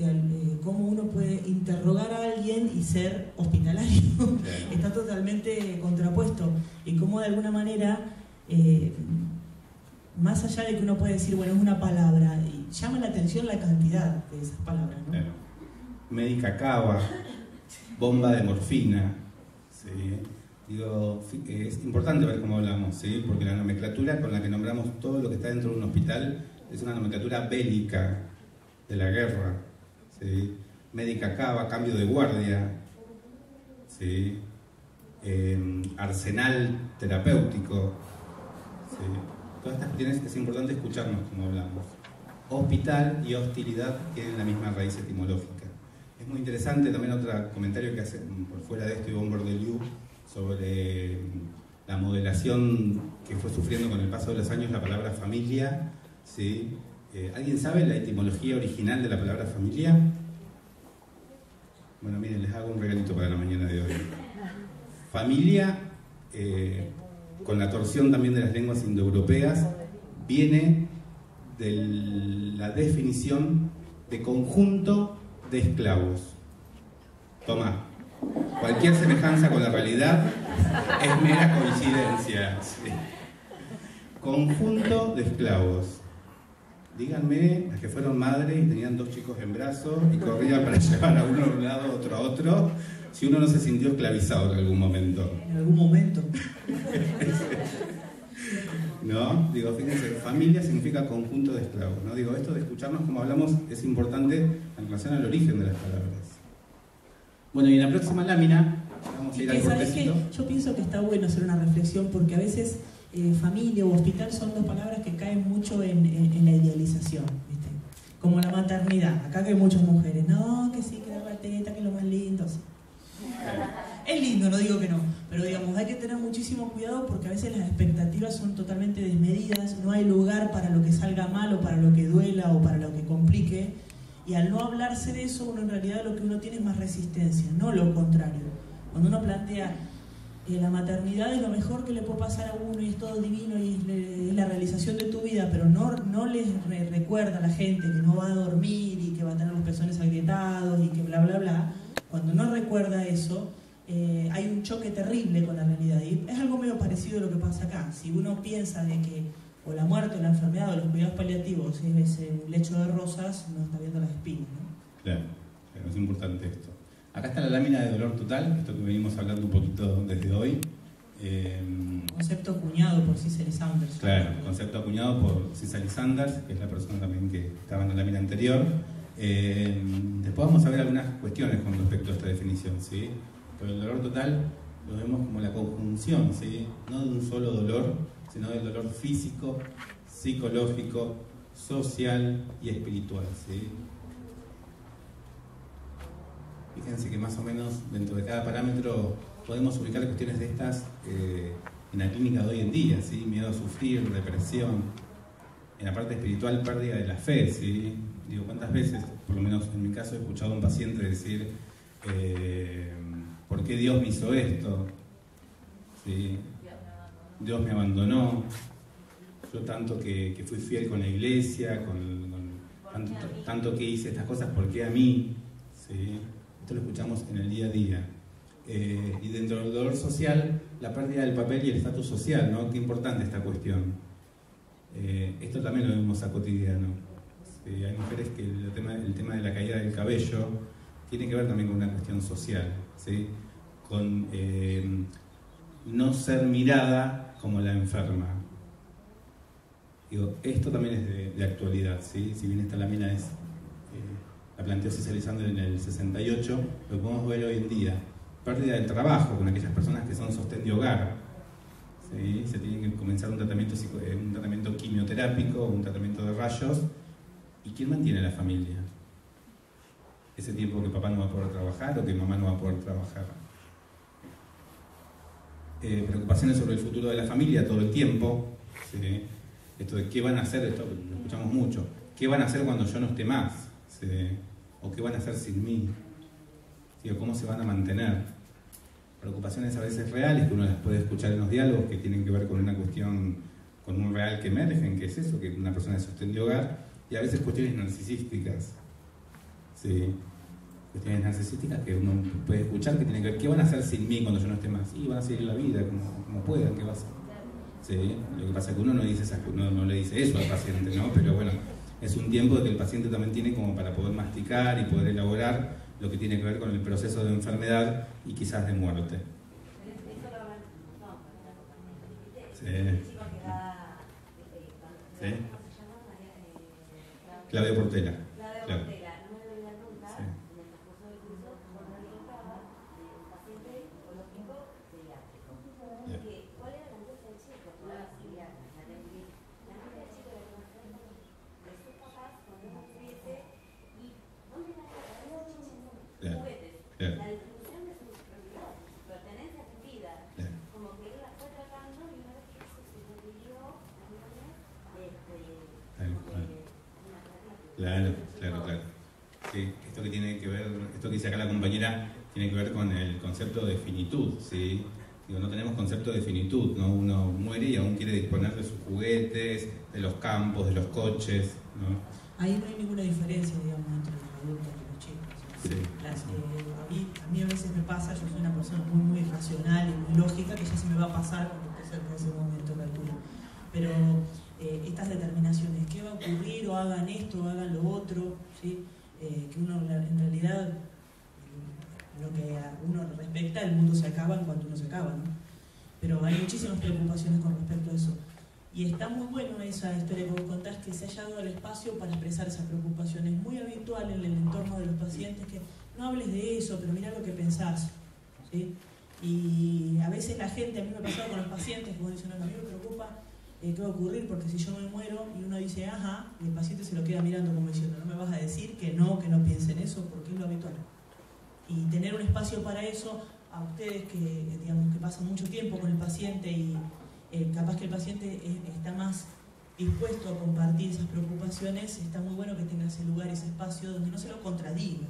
cómo uno puede interrogar a alguien y ser hospitalario, está totalmente contrapuesto. Y cómo de alguna manera, más allá de que uno puede decir, bueno, es una palabra, y llama la atención la cantidad de esas palabras, ¿no? Claro. Médica cava, bomba de morfina, ¿sí? Digo, es importante ver cómo hablamos, ¿sí? Porque la nomenclatura con la que nombramos todo lo que está dentro de un hospital es una nomenclatura bélica de la guerra, ¿sí? Médica cava, cambio de guardia, ¿sí? Arsenal terapéutico, ¿sí? Todas estas cuestiones es importante escucharnos como hablamos. Hospital y hostilidad tienen la misma raíz etimológica. Es muy interesante también otro comentario que hace por fuera de esto Yvonne Bourdelieu sobre la modelación que fue sufriendo con el paso de los años la palabra familia, ¿sí? ¿Alguien sabe la etimología original de la palabra familia? Bueno, miren, les hago un regalito para la mañana de hoy. Familia, con la torsión también de las lenguas indoeuropeas, viene de la definición de conjunto de esclavos. Tomá, cualquier semejanza con la realidad es mera coincidencia. ¿Sí? Conjunto de esclavos. Díganme, las que fueron madres y tenían 2 chicos en brazos y corrían para llevar a uno a un lado, otro a otro, si uno no se sintió esclavizado en algún momento. En algún momento. ¿No? Digo, fíjense, familia significa conjunto de esclavos, ¿no? Digo, esto de escucharnos como hablamos es importante en relación al origen de las palabras. Bueno, y en la próxima lámina vamos a ir al cortecito. Yo pienso que está bueno hacer una reflexión porque a veces familia o hospital son 2 palabras que caen mucho en la idealización, ¿viste? Como la maternidad. Acá que hay muchas mujeres, no, que sí, que dar la teta, que es lo más lindo. Sí. Es lindo, no digo que no, pero digamos, hay que tener muchísimo cuidado porque a veces las expectativas son totalmente desmedidas, no hay lugar para lo que salga mal o para lo que duela o para lo que complique, y al no hablarse de eso, uno en realidad lo que uno tiene es más resistencia, no lo contrario. Cuando uno plantea la maternidad es lo mejor que le puede pasar a uno y es todo divino y es la realización de tu vida, pero no les recuerda a la gente que no va a dormir y que va a tener los pezones agrietados y que bla bla bla. Cuando no recuerda eso, hay un choque terrible con la realidad. Y es algo medio parecido a lo que pasa acá. Si uno piensa de que o la muerte o la enfermedad o los cuidados paliativos es un lecho de rosas, no está viendo las espinas, ¿no? Claro, es importante esto. Acá está la lámina de dolor total, esto que venimos hablando un poquito desde hoy. Concepto acuñado por Cicely Saunders. Claro, concepto acuñado por Cicely Saunders, que es la persona también que estaba en la lámina anterior. Después vamos a ver algunas cuestiones con respecto a esta definición, ¿sí? Pero el dolor total lo vemos como la conjunción, ¿sí? No de un solo dolor, sino del dolor físico, psicológico, social y espiritual, ¿sí? Fíjense que más o menos dentro de cada parámetro podemos ubicar cuestiones de estas en la clínica de hoy en día, ¿sí? Miedo a sufrir, depresión, en la parte espiritual pérdida de la fe, ¿sí? Digo, ¿cuántas veces, por lo menos en mi caso, he escuchado a un paciente decir ¿por qué Dios me hizo esto? ¿Sí? Dios me abandonó, yo tanto que fui fiel con la iglesia, tanto que hice estas cosas, ¿por qué a mí? ¿Sí? Esto lo escuchamos en el día a día. Y dentro del dolor social, la pérdida del papel y el estatus social, ¿no? Qué importante esta cuestión. Esto también lo vemos a cotidiano. Hay mujeres que el tema de la caída del cabello tiene que ver también con una cuestión social, ¿sí? Con no ser mirada como la enferma. Digo, esto también es de actualidad, ¿sí? Si bien esta lámina la planteó César en el 68, lo podemos ver hoy en día. Pérdida del trabajo con aquellas personas que son sostén de hogar, ¿sí? Se tiene que comenzar un tratamiento quimioterápico, un tratamiento de rayos. ¿Y quién mantiene a la familia? Ese tiempo que papá no va a poder trabajar o que mamá no va a poder trabajar. Preocupaciones sobre el futuro de la familia todo el tiempo, ¿sí? Esto de qué van a hacer, esto lo escuchamos mucho, qué van a hacer cuando yo no esté más, ¿sí? O qué van a hacer sin mí, ¿sí? O cómo se van a mantener. Preocupaciones a veces reales que uno las puede escuchar en los diálogos, que tienen que ver con una cuestión, con un real que emergen, que es eso, que una persona es sostén de hogar, y a veces cuestiones narcisísticas, ¿sí? Cuestiones narcisísticas que uno puede escuchar que tienen que ver, ¿qué van a hacer sin mí cuando yo no esté más? Y van a seguir la vida como puedan, ¿qué va a hacer? ¿Sí? Lo que pasa es que uno no le dice eso al paciente, ¿no? Pero bueno, es un tiempo que el paciente también tiene como para poder masticar y poder elaborar lo que tiene que ver con el proceso de enfermedad y quizás de muerte. Sí. ¿Sí? Claudia Portela. Claro. Claro. Sí, esto que dice acá la compañera, tiene que ver con el concepto de finitud, ¿sí? Digo, no tenemos concepto de finitud, ¿no? Uno muere y aún quiere disponer de sus juguetes, de los campos, de los coches, ¿no? Ahí no hay ninguna diferencia, digamos, entre los adultos y los chicos. Sí. A mí a veces me pasa, yo soy una persona muy racional y muy lógica, que ya se me va a pasar cuando esté cerca de ese momento, calculo. Pero estas determinaciones, qué va a ocurrir, o hagan esto, o hagan lo otro, ¿sí? Que uno en realidad, lo que a uno respecta, el mundo se acaba en cuanto uno se acaba, ¿no? Pero hay muchísimas preocupaciones con respecto a eso. Y está muy bueno esa historia que vos contás, que se haya dado el espacio para expresar esas preocupaciones. Es muy habitual en el entorno de los pacientes que no hables de eso, pero mira lo que pensás, ¿sí? Y a veces la gente, a mí me ha pasado con los pacientes, que vos dicen, no, a mí me preocupa qué va a ocurrir, porque si yo me muero, y uno dice, ajá, y el paciente se lo queda mirando como diciendo, no me vas a decir que no piense en eso, porque es lo habitual. Y tener un espacio para eso, a ustedes que digamos que pasan mucho tiempo con el paciente y capaz que el paciente está más dispuesto a compartir esas preocupaciones, está muy bueno que tenga ese lugar, ese espacio donde no se lo contradiga,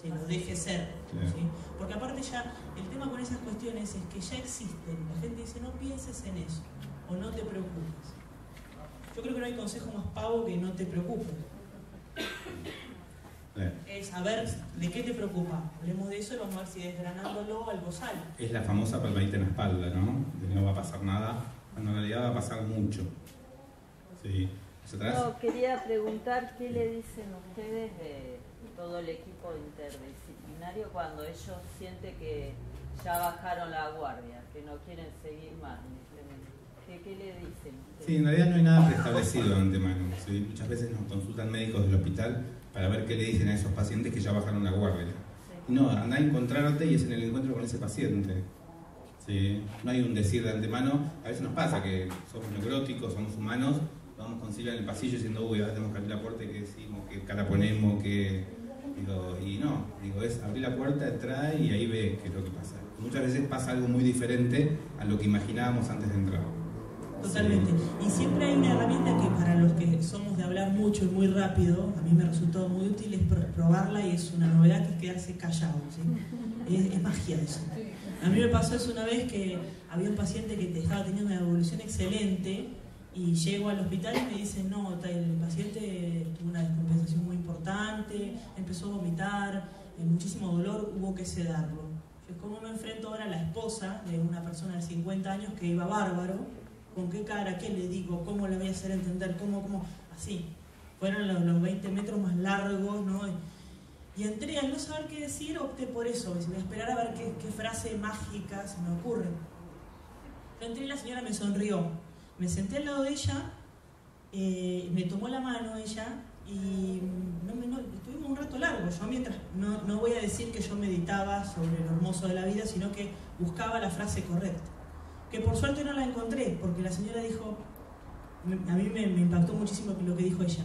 se lo deje ser, ¿sí? Porque aparte ya, el tema con esas cuestiones es que ya existen, la gente dice no pienses en eso, o no te preocupes. Yo creo que no hay consejo más pavo que no te preocupes. Es saber de qué te preocupa. Hablemos de eso y vamos a ver si desgranándolo algo sale. Es la famosa palmadita en la espalda, ¿no? De no va a pasar nada, cuando en realidad va a pasar mucho. Sí. No, quería preguntar qué le dicen ustedes de todo el equipo interdisciplinario cuando ellos sienten que ya bajaron la guardia, que no quieren seguir más. ¿Qué le dicen ustedes? Sí, en realidad no hay nada preestablecido de antemano, ¿sí? Muchas veces nos consultan médicos del hospital para ver qué le dicen a esos pacientes que ya bajaron la guardia. Sí. Y no, anda a encontrarte y es en el encuentro con ese paciente. ¿Sí? No hay un decir de antemano. A veces nos pasa que somos neuróticos, somos humanos, vamos con Silvia en el pasillo diciendo, uy, ahora tenemos que abrir la puerta y qué decimos, qué cara ponemos, qué... Digo, y no, digo, es abrir la puerta, entrar y ahí ve qué es lo que pasa. Muchas veces pasa algo muy diferente a lo que imaginábamos antes de entrar. Totalmente. Y siempre hay una herramienta que para los que somos de hablar mucho y muy rápido, a mí me resultó muy útil, es probarla, y es una novedad, que es quedarse callado, ¿sí? Es magia eso. A mí me pasó eso una vez, que había un paciente que estaba teniendo una evolución excelente y llego al hospital y me dicen, no, el paciente tuvo una descompensación muy importante, empezó a vomitar, muchísimo dolor, hubo que sedarlo. Yo, ¿cómo me enfrento ahora a la esposa de una persona de 50 años que iba bárbaro? ¿Con qué cara? ¿Qué le digo? ¿Cómo le voy a hacer entender? ¿Cómo? Así. Fueron los 20 metros más largos, ¿no? Y entré, al no saber qué decir, opté por eso. Voy a esperar a ver qué frase mágica se me ocurre. Yo entré y la señora me sonrió. Me senté al lado de ella, me tomó la mano ella y estuvimos un rato largo. Yo mientras, no voy a decir que yo meditaba sobre lo hermoso de la vida, sino que buscaba la frase correcta. Que por suerte no la encontré, porque la señora dijo, a mí me impactó muchísimo lo que dijo ella.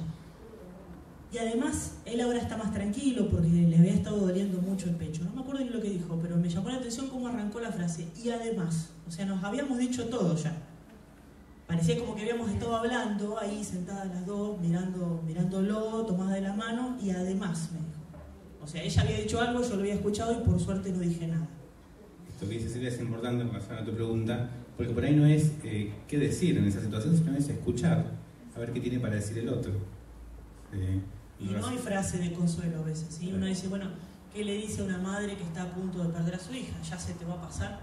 Y además, él ahora está más tranquilo porque le había estado doliendo mucho el pecho. No me acuerdo ni lo que dijo, pero me llamó la atención cómo arrancó la frase. Y además, o sea, nos habíamos dicho todo ya. Parecía como que habíamos estado hablando ahí sentadas las dos, mirándolo, tomadas de la mano, y además me dijo. O sea, ella había dicho algo, yo lo había escuchado y por suerte no dije nada. Esto que dice Silvia es importante en relación a tu pregunta, porque por ahí no es qué decir en esa situación, sino es escuchar, a ver qué tiene para decir el otro. Y no hay frase de consuelo a veces, ¿sí? Uno dice, bueno, ¿qué le dice a una madre que está a punto de perder a su hija? ¿Ya se te va a pasar?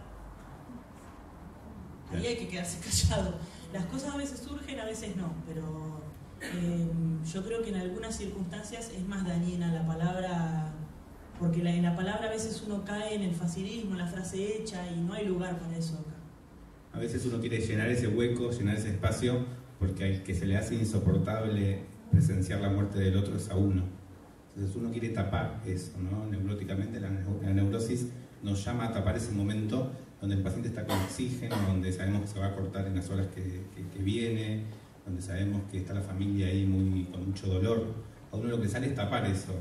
Ahí hay que quedarse callado. Las cosas a veces surgen, a veces no, pero yo creo que en algunas circunstancias es más dañina la palabra, porque en la palabra a veces uno cae en el facilismo, en la frase hecha, y no hay lugar para eso acá. A veces uno quiere llenar ese hueco, llenar ese espacio, porque al que se le hace insoportable presenciar la muerte del otro es a uno. Entonces uno quiere tapar eso, ¿no? Neuróticamente la neurosis nos llama a tapar ese momento donde el paciente está con oxígeno, donde sabemos que se va a cortar en las horas que viene, donde sabemos que está la familia ahí con mucho dolor. A uno lo que sale es tapar eso,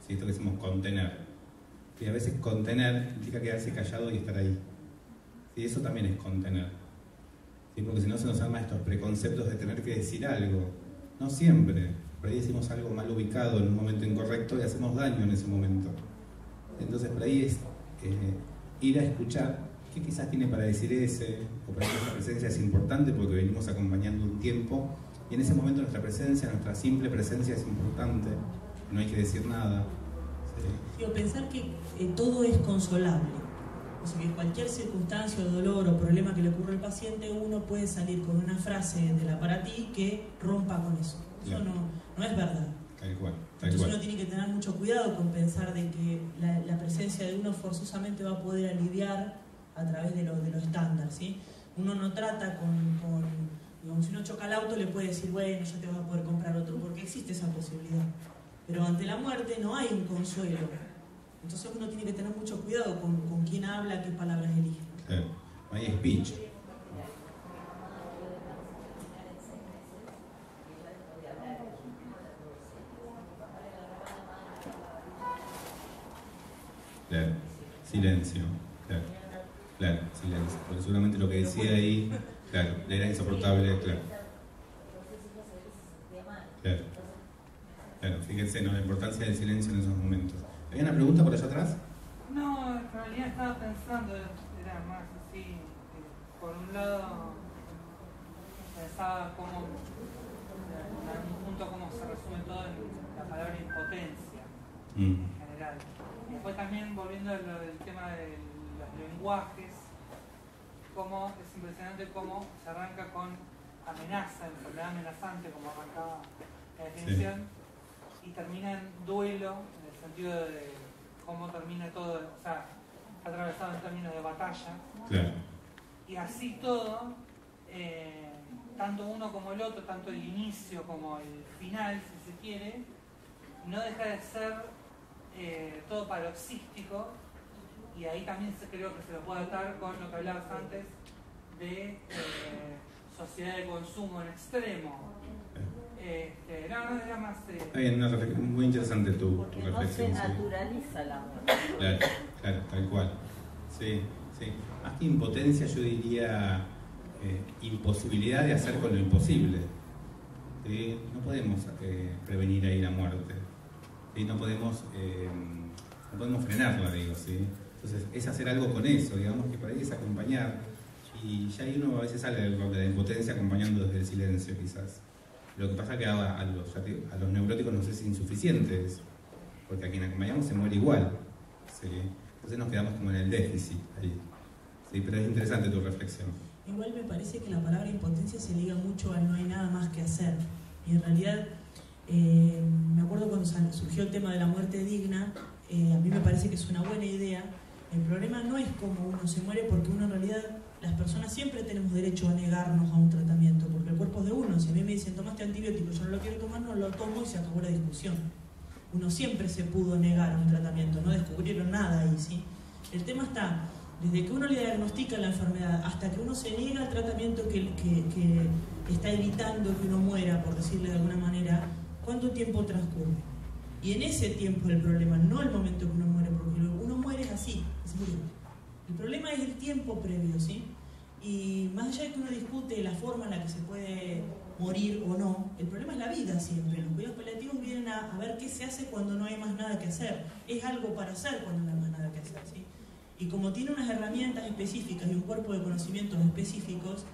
¿sí? Esto que decimos contener. Y a veces contener implica quedarse callado y estar ahí. Y eso también es contener. ¿Sí? Porque si no se nos arman estos preconceptos de tener que decir algo. No siempre. Por ahí decimos algo mal ubicado en un momento incorrecto y hacemos daño en ese momento. Entonces por ahí es ir a escuchar qué quizás tiene para decir ese, o para que nuestra presencia es importante porque venimos acompañando un tiempo, y en ese momento nuestra presencia, nuestra simple presencia es importante, no hay que decir nada. ¿Sí? Pensar que todo es consolable. O sea, que cualquier circunstancia o dolor o problema que le ocurra al paciente, uno puede salir con una frase de la para ti que rompa con eso. Eso no es verdad. Tal cual. Entonces uno tiene que tener mucho cuidado con pensar de que la presencia de uno forzosamente va a poder aliviar a través de lo estándar, ¿sí? Uno no trata digamos, si uno choca el auto le puede decir, bueno, ya te vas a poder comprar otro, porque existe esa posibilidad. Pero ante la muerte no hay un consuelo. Entonces uno tiene que tener mucho cuidado con quién habla, qué palabras elige. Claro. No hay speech. Claro. Silencio. Claro, silencio. Porque seguramente lo que decía ahí, claro, le era insoportable, claro. Claro, fíjense, ¿no? La importancia del silencio en esos momentos. ¿Hay una pregunta por allá atrás? No, en realidad estaba pensando, era más así, por un lado pensaba cómo, en algún punto cómo se resume todo en la palabra impotencia en general. Y después también volviendo a lo del tema de los lenguajes, cómo es impresionante cómo se arranca con amenaza, enfermedad amenazante, como arrancaba la definición, sí, y termina en duelo, en el sentido de cómo termina todo, o sea, está atravesado en términos de batalla. Claro. Y así todo, tanto uno como el otro, tanto el inicio como el final, si se quiere, no deja de ser todo paroxístico, y ahí también creo que se lo puede atar con lo que hablabas antes de sociedad de consumo en extremo. Era más... Hay una reflexión muy interesante tu Porque no reflexión. se Sí. naturaliza la muerte. Claro, tal cual. Sí. Más que impotencia, yo diría imposibilidad de hacer con lo imposible. ¿Sí? No podemos prevenir ahí la muerte. ¿Sí? No podemos frenarla, digo. ¿Sí? Entonces, es hacer algo con eso, digamos, que por ahí es acompañar. Y ya ahí uno a veces sale del rol de la impotencia acompañando desde el silencio, quizás. Lo que pasa es que a los neuróticos nos es insuficiente eso, porque a quien acompañamos se muere igual. ¿Sí? Entonces nos quedamos como en el déficit ahí. Sí, pero es interesante tu reflexión. Igual me parece que la palabra impotencia se liga mucho a no hay nada más que hacer. Y en realidad, me acuerdo cuando surgió el tema de la muerte digna, a mí me parece que es una buena idea. El problema no es cómo uno se muere, porque uno en realidad, las personas siempre tenemos derecho a negarnos a un tratamiento, porque el cuerpo es de uno. Si a mí me dicen, tomaste antibiótico, yo no lo quiero tomar, no lo tomo y se acabó la discusión. Uno siempre se pudo negar a un tratamiento, no descubrieron nada ahí, ¿sí? El tema está, desde que uno le diagnostica la enfermedad hasta que uno se niega al tratamiento que está evitando que uno muera, por decirle de alguna manera, ¿cuánto tiempo transcurre? Y en ese tiempo el problema, no el momento que uno muere, porque uno muere es así, es murió. El problema es el tiempo previo, ¿sí? Y más allá de que uno discute la forma en la que se puede morir o no, el problema es la vida siempre. Los cuidados paliativos vienen a ver qué se hace cuando no hay más nada que hacer. Es algo para hacer cuando no hay más nada que hacer, ¿sí? Y como tiene unas herramientas específicas y un cuerpo de conocimientos específicos,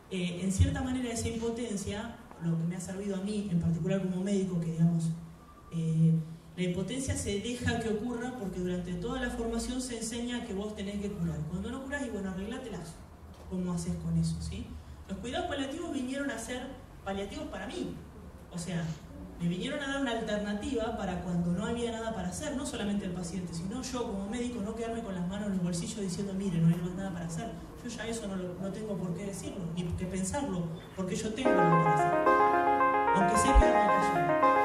en cierta manera esa impotencia, lo que me ha servido a mí, en particular como médico, que digamos, la impotencia se deja que ocurra porque durante toda la formación se enseña que vos tenés que curar. Cuando no curás, y bueno, arreglátelas. ¿Cómo haces con eso, sí? Los cuidados paliativos vinieron a ser paliativos para mí. O sea, me vinieron a dar una alternativa para cuando no había nada para hacer, no solamente el paciente, sino yo como médico no quedarme con las manos en los bolsillos diciendo, mire, no hay más nada para hacer. Yo ya eso no tengo por qué decirlo, ni que pensarlo, porque yo tengo algo para hacer. Aunque sé que no hay que hacer.